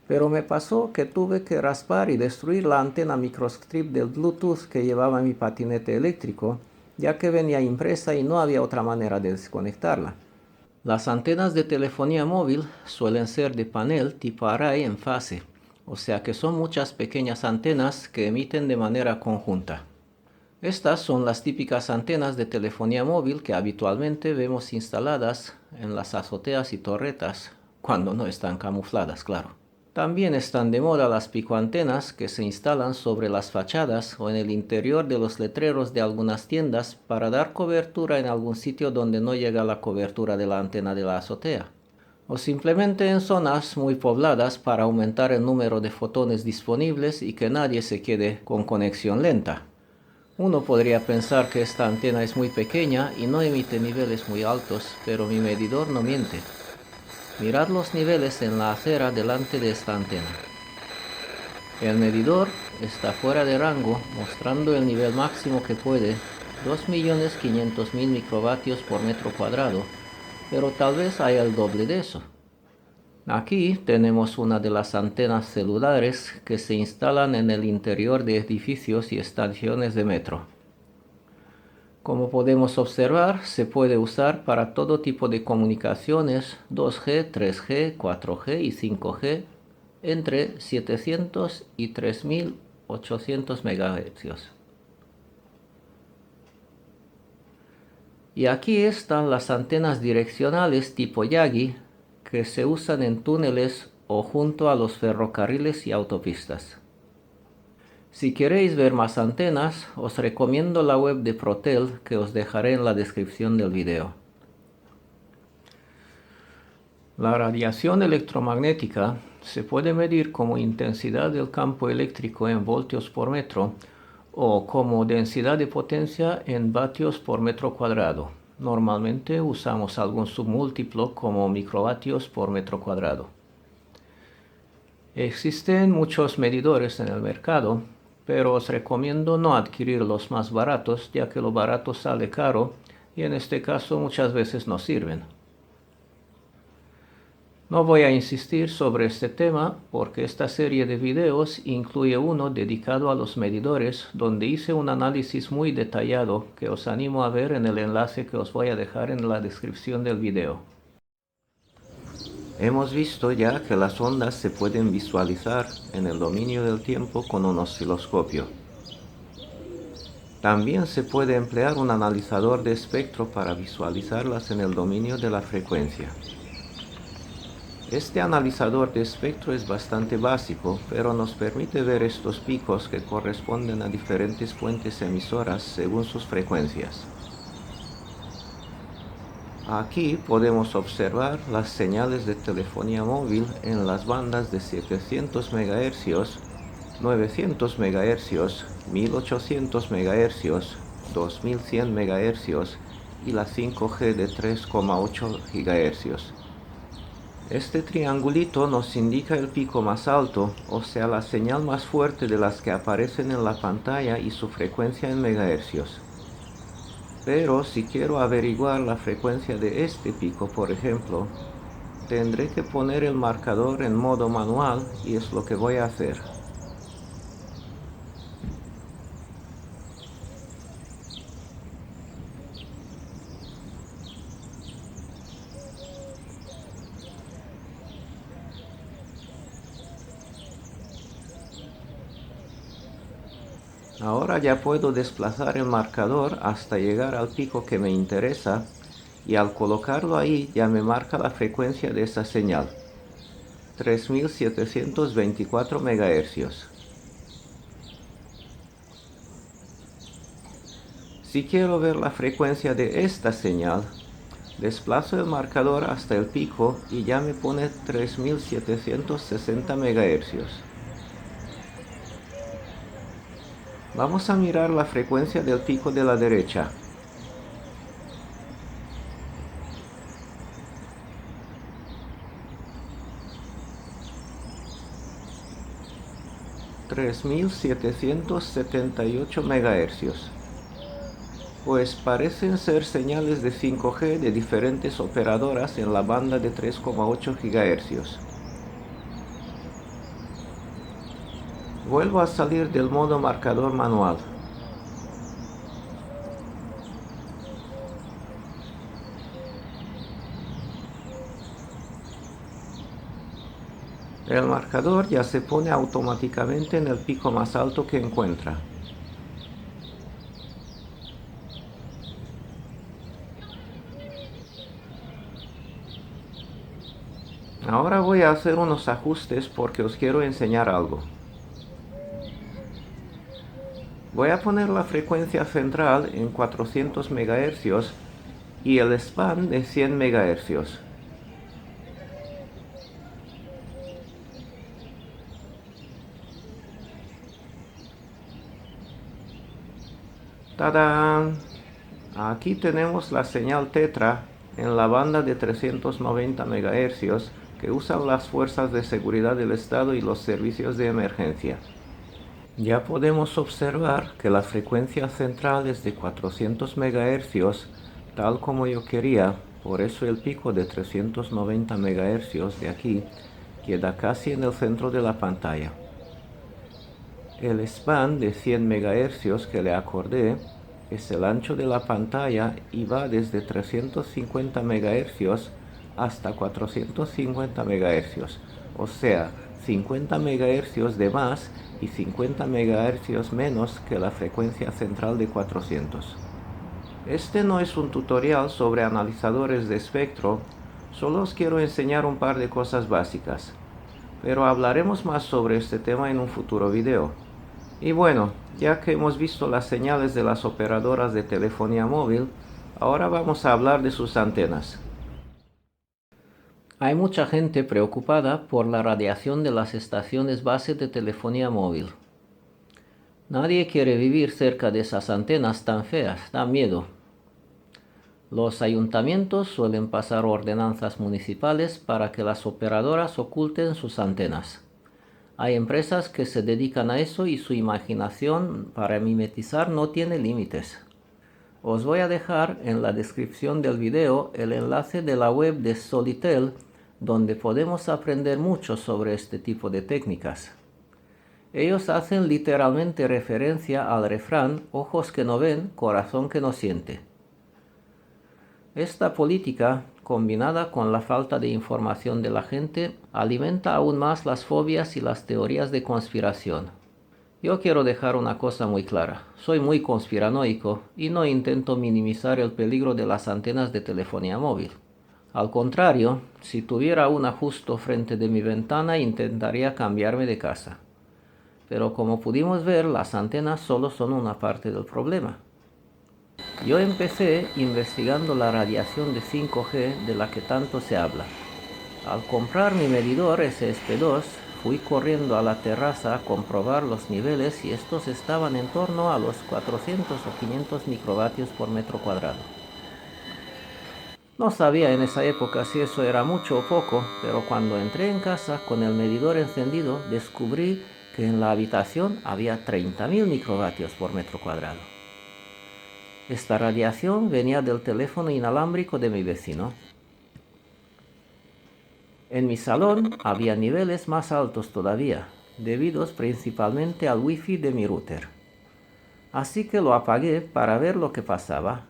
Pero me pasó que tuve que raspar y destruir la antena microstrip del Bluetooth que llevaba mi patinete eléctrico, ya que venía impresa y no había otra manera de desconectarla. Las antenas de telefonía móvil suelen ser de panel tipo array en fase, o sea que son muchas pequeñas antenas que emiten de manera conjunta. Estas son las típicas antenas de telefonía móvil que habitualmente vemos instaladas en las azoteas y torretas, cuando no están camufladas, claro. También están de moda las picoantenas que se instalan sobre las fachadas o en el interior de los letreros de algunas tiendas para dar cobertura en algún sitio donde no llega la cobertura de la antena de la azotea. O simplemente en zonas muy pobladas para aumentar el número de fotones disponibles y que nadie se quede con conexión lenta. Uno podría pensar que esta antena es muy pequeña y no emite niveles muy altos, pero mi medidor no miente. Mirad los niveles en la acera delante de esta antena. El medidor está fuera de rango, mostrando el nivel máximo que puede, 2.500.000 microvatios por metro cuadrado, pero tal vez haya el doble de eso. Aquí tenemos una de las antenas celulares que se instalan en el interior de edificios y estaciones de metro. Como podemos observar, se puede usar para todo tipo de comunicaciones 2G, 3G, 4G y 5G entre 700 y 3800 MHz. Y aquí están las antenas direccionales tipo Yagi que se usan en túneles o junto a los ferrocarriles y autopistas. Si queréis ver más antenas, os recomiendo la web de Protel que os dejaré en la descripción del video. La radiación electromagnética se puede medir como intensidad del campo eléctrico en voltios por metro o como densidad de potencia en vatios por metro cuadrado. Normalmente usamos algún submúltiplo como microvatios por metro cuadrado. Existen muchos medidores en el mercado, pero os recomiendo no adquirir los más baratos, ya que lo barato sale caro y en este caso muchas veces no sirven. No voy a insistir sobre este tema porque esta serie de videos incluye uno dedicado a los medidores donde hice un análisis muy detallado que os animo a ver en el enlace que os voy a dejar en la descripción del video. Hemos visto ya que las ondas se pueden visualizar en el dominio del tiempo con un osciloscopio. También se puede emplear un analizador de espectro para visualizarlas en el dominio de la frecuencia. Este analizador de espectro es bastante básico, pero nos permite ver estos picos que corresponden a diferentes fuentes emisoras según sus frecuencias. Aquí podemos observar las señales de telefonía móvil en las bandas de 700 MHz, 900 MHz, 1800 MHz, 2100 MHz y la 5G de 3,8 GHz. Este triangulito nos indica el pico más alto, o sea la señal más fuerte de las que aparecen en la pantalla y su frecuencia en megahercios. Pero si quiero averiguar la frecuencia de este pico, por ejemplo, tendré que poner el marcador en modo manual y es lo que voy a hacer. Ahora ya puedo desplazar el marcador hasta llegar al pico que me interesa y al colocarlo ahí ya me marca la frecuencia de esa señal, 3724 MHz. Si quiero ver la frecuencia de esta señal, desplazo el marcador hasta el pico y ya me pone 3760 MHz. Vamos a mirar la frecuencia del pico de la derecha. $3778 MHz. Pues parecen ser señales de 5G de diferentes operadoras en la banda de 3,8 GHz. Vuelvo a salir del modo marcador manual. El marcador ya se pone automáticamente en el pico más alto que encuentra. Ahora voy a hacer unos ajustes porque os quiero enseñar algo. Voy a poner la frecuencia central en 400 MHz y el span de 100 MHz. ¡Tadán! Aquí tenemos la señal tetra en la banda de 390 MHz que usan las fuerzas de seguridad del Estado y los servicios de emergencia. Ya podemos observar que la frecuencia central es de 400 MHz, tal como yo quería, Por eso el pico de 390 MHz de aquí queda casi en el centro de la pantalla. El span de 100 MHz que le acordé es el ancho de la pantalla y va desde 350 MHz hasta 450 MHz, o sea, 50 MHz de más y 50 MHz menos que la frecuencia central de 400. Este no es un tutorial sobre analizadores de espectro, solo os quiero enseñar un par de cosas básicas, pero hablaremos más sobre este tema en un futuro video. Y bueno, ya que hemos visto las señales de las operadoras de telefonía móvil, ahora vamos a hablar de sus antenas. Hay mucha gente preocupada por la radiación de las estaciones base de telefonía móvil. Nadie quiere vivir cerca de esas antenas tan feas, da miedo. Los ayuntamientos suelen pasar ordenanzas municipales para que las operadoras oculten sus antenas. Hay empresas que se dedican a eso y su imaginación para mimetizar no tiene límites. Os voy a dejar en la descripción del video el enlace de la web de Solitel, donde podemos aprender mucho sobre este tipo de técnicas. Ellos hacen literalmente referencia al refrán ojos que no ven, corazón que no siente. Esta política, combinada con la falta de información de la gente, alimenta aún más las fobias y las teorías de conspiración. Yo quiero dejar una cosa muy clara, soy muy conspiranoico y no intento minimizar el peligro de las antenas de telefonía móvil. Al contrario, si tuviera una justo frente de mi ventana intentaría cambiarme de casa. Pero como pudimos ver, las antenas solo son una parte del problema. Yo empecé investigando la radiación de 5G de la que tanto se habla. Al comprar mi medidor SSP2, fui corriendo a la terraza a comprobar los niveles y estos estaban en torno a los 400 o 500 microvatios por metro cuadrado. No sabía en esa época si eso era mucho o poco, pero cuando entré en casa con el medidor encendido descubrí que en la habitación había 30.000 microvatios por metro cuadrado. Esta radiación venía del teléfono inalámbrico de mi vecino. En mi salón había niveles más altos todavía, debidos principalmente al wifi de mi router. Así que lo apagué para ver lo que pasaba.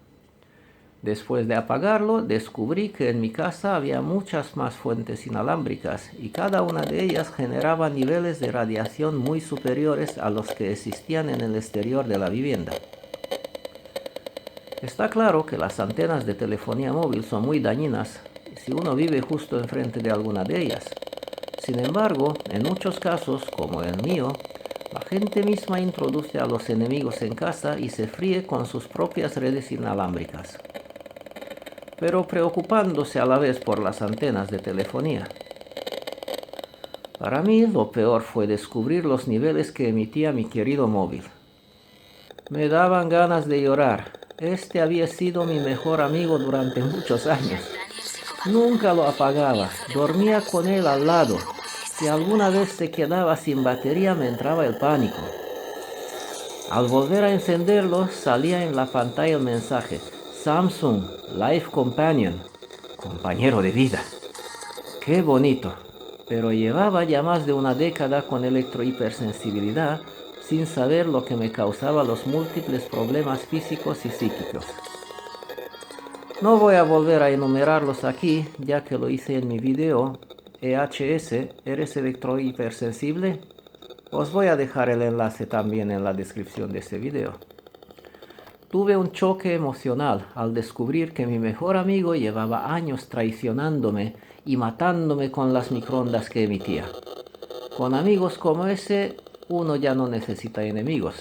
Después de apagarlo, descubrí que en mi casa había muchas más fuentes inalámbricas y cada una de ellas generaba niveles de radiación muy superiores a los que existían en el exterior de la vivienda. Está claro que las antenas de telefonía móvil son muy dañinas si uno vive justo enfrente de alguna de ellas. Sin embargo, en muchos casos, como el mío, la gente misma introduce a los enemigos en casa y se fríe con sus propias redes inalámbricas, pero preocupándose a la vez por las antenas de telefonía. Para mí, lo peor fue descubrir los niveles que emitía mi querido móvil. Me daban ganas de llorar. Este había sido mi mejor amigo durante muchos años. Nunca lo apagaba, dormía con él al lado. Si alguna vez se quedaba sin batería me entraba el pánico. Al volver a encenderlo salía en la pantalla el mensaje: Samsung Life Companion, compañero de vida. ¡Qué bonito! Pero llevaba ya más de una década con electrohipersensibilidad sin saber lo que me causaba los múltiples problemas físicos y psíquicos. No voy a volver a enumerarlos aquí, ya que lo hice en mi video EHS, ¿eres electrohipersensible? Os voy a dejar el enlace también en la descripción de este video. Tuve un choque emocional al descubrir que mi mejor amigo llevaba años traicionándome y matándome con las microondas que emitía. Con amigos como ese, uno ya no necesita enemigos.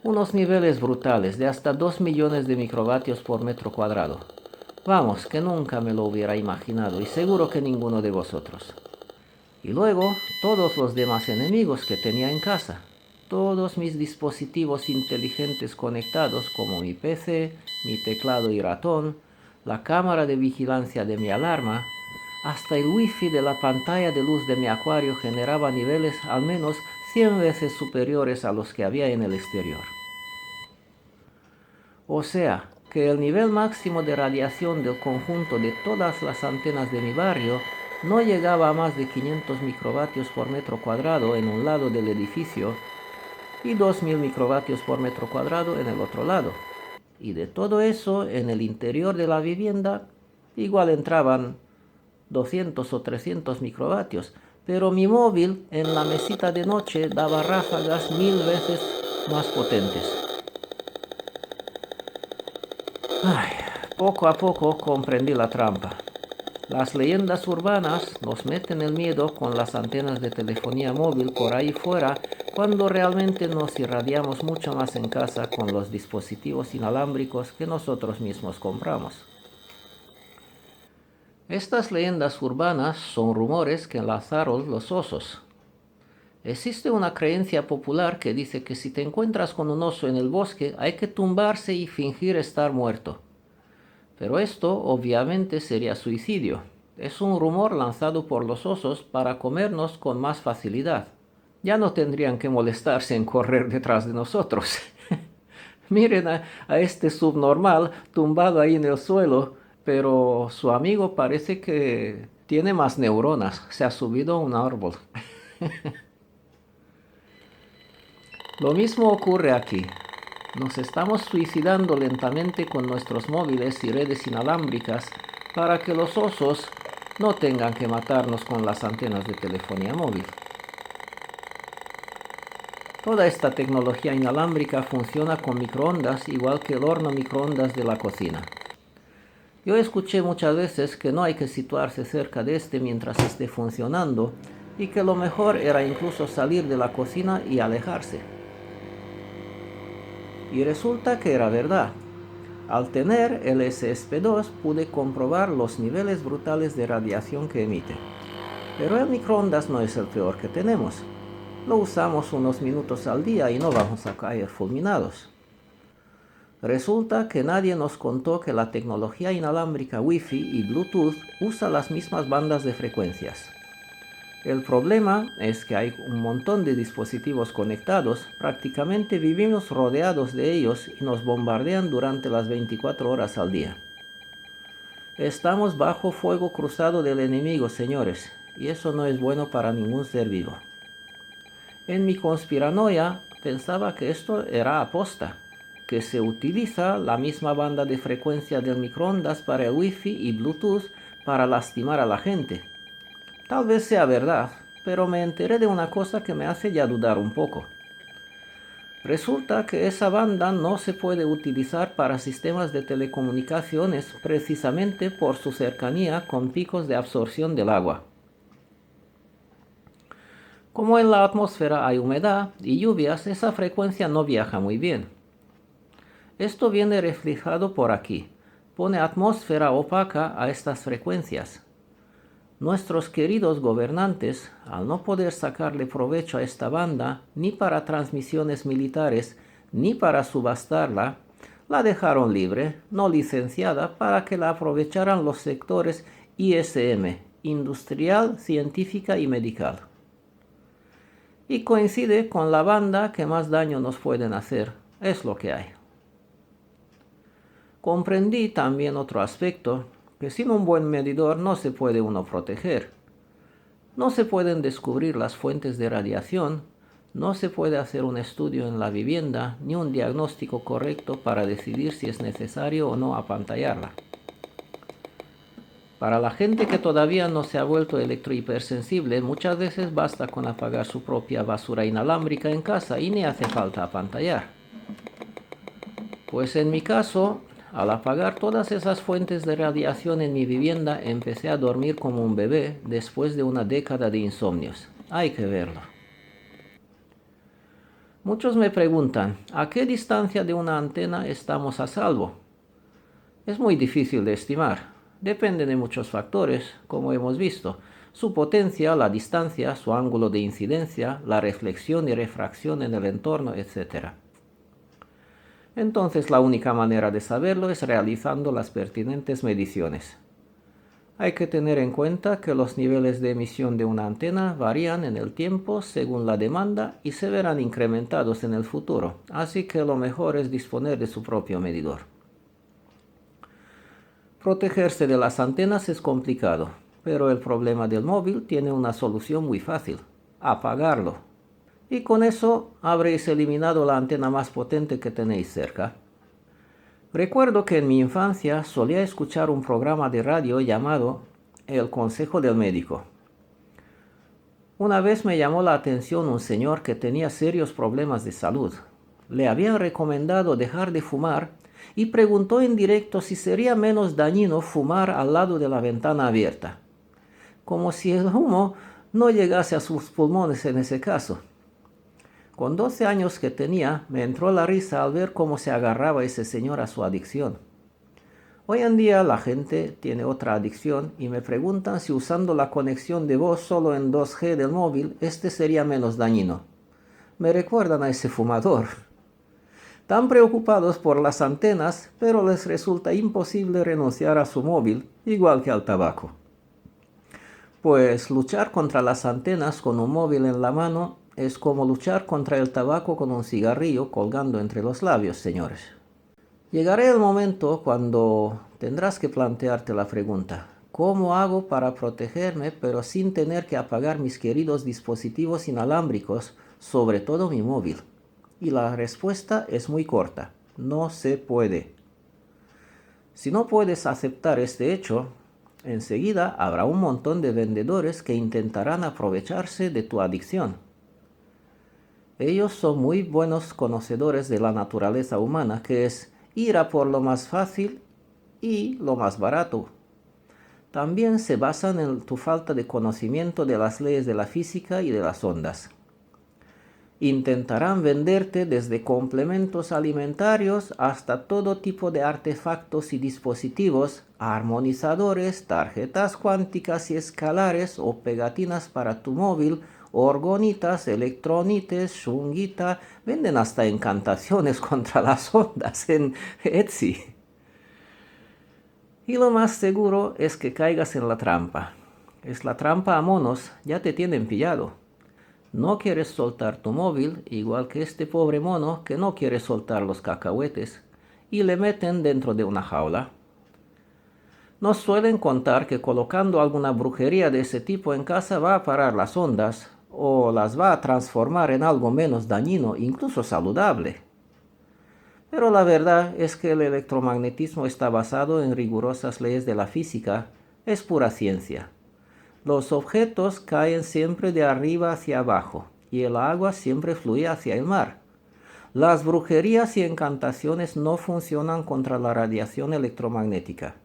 Unos niveles brutales de hasta 2 millones de microvatios por metro cuadrado. Vamos, que nunca me lo hubiera imaginado y seguro que ninguno de vosotros. Y luego, todos los demás enemigos que tenía en casa. Todos mis dispositivos inteligentes conectados como mi PC, mi teclado y ratón, la cámara de vigilancia de mi alarma, hasta el wifi de la pantalla de luz de mi acuario generaba niveles al menos 100 veces superiores a los que había en el exterior. O sea, que el nivel máximo de radiación del conjunto de todas las antenas de mi barrio no llegaba a más de 500 microvatios por metro cuadrado en un lado del edificio y 2000 microvatios por metro cuadrado en el otro lado. Y de todo eso, en el interior de la vivienda, igual entraban 200 o 300 microvatios, pero mi móvil en la mesita de noche daba ráfagas 1000 veces más potentes. Poco a poco comprendí la trampa. Las leyendas urbanas nos meten el miedo con las antenas de telefonía móvil por ahí fuera, cuando realmente nos irradiamos mucho más en casa con los dispositivos inalámbricos que nosotros mismos compramos. Estas leyendas urbanas son rumores que enlazaron los osos. Existe una creencia popular que dice que si te encuentras con un oso en el bosque hay que tumbarse y fingir estar muerto. Pero esto obviamente sería suicidio. Es un rumor lanzado por los osos para comernos con más facilidad. Ya no tendrían que molestarse en correr detrás de nosotros. Miren a este subnormal tumbado ahí en el suelo, pero su amigo parece que tiene más neuronas. Se ha subido a un árbol. Lo mismo ocurre aquí. Nos estamos suicidando lentamente con nuestros móviles y redes inalámbricas para que los osos no tengan que matarnos con las antenas de telefonía móvil. Toda esta tecnología inalámbrica funciona con microondas igual que el horno microondas de la cocina. Yo escuché muchas veces que no hay que situarse cerca de este mientras esté funcionando y que lo mejor era incluso salir de la cocina y alejarse. Y resulta que era verdad. Al tener el SSP2 pude comprobar los niveles brutales de radiación que emite. Pero el microondas no es el peor que tenemos. Lo usamos unos minutos al día y no vamos a caer fulminados. Resulta que nadie nos contó que la tecnología inalámbrica Wi-Fi y Bluetooth usa las mismas bandas de frecuencias. El problema es que hay un montón de dispositivos conectados, prácticamente vivimos rodeados de ellos y nos bombardean durante las 24 horas al día. Estamos bajo fuego cruzado del enemigo, señores, y eso no es bueno para ningún ser vivo. En mi conspiranoia pensaba que esto era aposta, que se utiliza la misma banda de frecuencia del microondas para el Wi-Fi y Bluetooth para lastimar a la gente. Tal vez sea verdad, pero me enteré de una cosa que me hace ya dudar un poco. Resulta que esa banda no se puede utilizar para sistemas de telecomunicaciones precisamente por su cercanía con picos de absorción del agua. Como en la atmósfera hay humedad y lluvias, esa frecuencia no viaja muy bien. Esto viene reflejado por aquí. Pone atmósfera opaca a estas frecuencias. Nuestros queridos gobernantes, al no poder sacarle provecho a esta banda, ni para transmisiones militares, ni para subastarla, la dejaron libre, no licenciada, para que la aprovecharan los sectores ISM, industrial, científica y medical. Y coincide con la banda que más daño nos pueden hacer, es lo que hay. Comprendí también otro aspecto, que sin un buen medidor no se puede uno proteger. No se pueden descubrir las fuentes de radiación, no se puede hacer un estudio en la vivienda ni un diagnóstico correcto para decidir si es necesario o no apantallarla. Para la gente que todavía no se ha vuelto electrohipersensible, muchas veces basta con apagar su propia basura inalámbrica en casa y ni hace falta apantallar. Pues en mi caso, al apagar todas esas fuentes de radiación en mi vivienda, empecé a dormir como un bebé después de una década de insomnios. Hay que verlo. Muchos me preguntan, ¿a qué distancia de una antena estamos a salvo? Es muy difícil de estimar. Depende de muchos factores, como hemos visto. Su potencia, la distancia, su ángulo de incidencia, la reflexión y refracción en el entorno, etc. Entonces la única manera de saberlo es realizando las pertinentes mediciones. Hay que tener en cuenta que los niveles de emisión de una antena varían en el tiempo según la demanda y se verán incrementados en el futuro, así que lo mejor es disponer de su propio medidor. Protegerse de las antenas es complicado, pero el problema del móvil tiene una solución muy fácil: apagarlo. Y con eso habréis eliminado la antena más potente que tenéis cerca. Recuerdo que en mi infancia solía escuchar un programa de radio llamado El Consejo del Médico. Una vez me llamó la atención un señor que tenía serios problemas de salud. Le habían recomendado dejar de fumar y preguntó en directo si sería menos dañino fumar al lado de la ventana abierta, como si el humo no llegase a sus pulmones en ese caso. Con 12 años que tenía, me entró la risa al ver cómo se agarraba ese señor a su adicción. Hoy en día la gente tiene otra adicción y me preguntan si usando la conexión de voz solo en 2G del móvil, este sería menos dañino. Me recuerdan a ese fumador. Tan preocupados por las antenas, pero les resulta imposible renunciar a su móvil, igual que al tabaco. Pues luchar contra las antenas con un móvil en la mano es como luchar contra el tabaco con un cigarrillo colgando entre los labios, señores. Llegará el momento cuando tendrás que plantearte la pregunta: ¿cómo hago para protegerme pero sin tener que apagar mis queridos dispositivos inalámbricos, sobre todo mi móvil? Y la respuesta es muy corta: no se puede. Si no puedes aceptar este hecho, enseguida habrá un montón de vendedores que intentarán aprovecharse de tu adicción. Ellos son muy buenos conocedores de la naturaleza humana, que es ir a por lo más fácil y lo más barato. También se basan en tu falta de conocimiento de las leyes de la física y de las ondas. Intentarán venderte desde complementos alimentarios hasta todo tipo de artefactos y dispositivos, armonizadores, tarjetas cuánticas y escalares o pegatinas para tu móvil, orgonitas, electronites, shunguita, venden hasta encantaciones contra las ondas en Etsy. Y lo más seguro es que caigas en la trampa. Es la trampa a monos, ya te tienen pillado. No quieres soltar tu móvil, igual que este pobre mono que no quiere soltar los cacahuetes, y le meten dentro de una jaula. Nos suelen contar que colocando alguna brujería de ese tipo en casa va a parar las ondas, o las va a transformar en algo menos dañino, incluso saludable. Pero la verdad es que el electromagnetismo está basado en rigurosas leyes de la física, es pura ciencia. Los objetos caen siempre de arriba hacia abajo, y el agua siempre fluye hacia el mar. Las brujerías y encantaciones no funcionan contra la radiación electromagnética.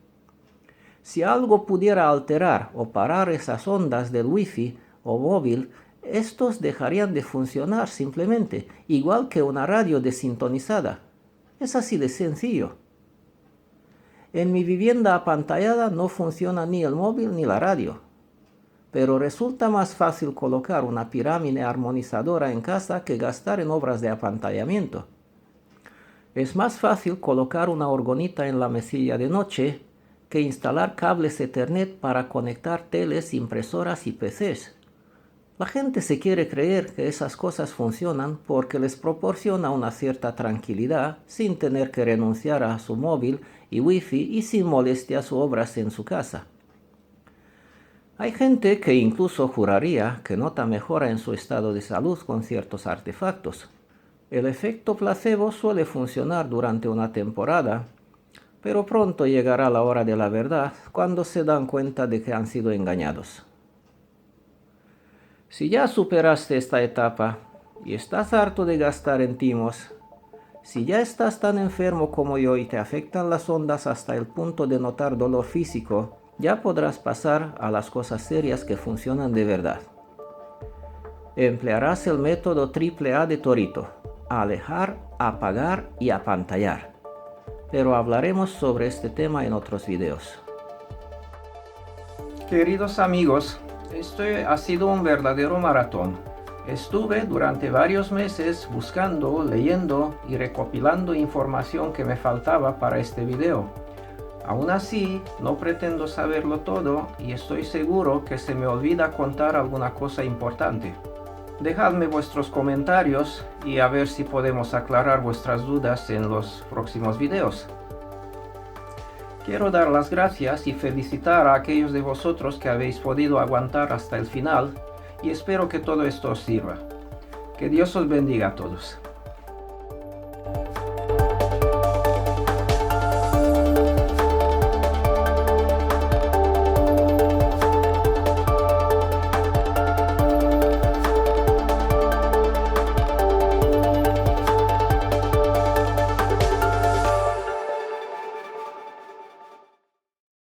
Si algo pudiera alterar o parar esas ondas del wifi o móvil, estos dejarían de funcionar simplemente, igual que una radio desintonizada. Es así de sencillo. En mi vivienda apantallada no funciona ni el móvil ni la radio. Pero resulta más fácil colocar una pirámide armonizadora en casa que gastar en obras de apantallamiento. Es más fácil colocar una orgonita en la mesilla de noche que instalar cables Ethernet para conectar teles, impresoras y PCs. La gente se quiere creer que esas cosas funcionan porque les proporciona una cierta tranquilidad sin tener que renunciar a su móvil y wifi y sin molestias u obras en su casa. Hay gente que incluso juraría que nota mejora en su estado de salud con ciertos artefactos. El efecto placebo suele funcionar durante una temporada, pero pronto llegará la hora de la verdad cuando se dan cuenta de que han sido engañados. Si ya superaste esta etapa y estás harto de gastar en timos, si ya estás tan enfermo como yo y te afectan las ondas hasta el punto de notar dolor físico, ya podrás pasar a las cosas serias que funcionan de verdad. Emplearás el método AAA de Torito: alejar, apagar y apantallar. Pero hablaremos sobre este tema en otros videos. Queridos amigos, esto ha sido un verdadero maratón. Estuve durante varios meses buscando, leyendo y recopilando información que me faltaba para este video. Aún así, no pretendo saberlo todo y estoy seguro que se me olvida contar alguna cosa importante. Dejadme vuestros comentarios y a ver si podemos aclarar vuestras dudas en los próximos videos. Quiero dar las gracias y felicitar a aquellos de vosotros que habéis podido aguantar hasta el final y espero que todo esto os sirva. Que Dios os bendiga a todos.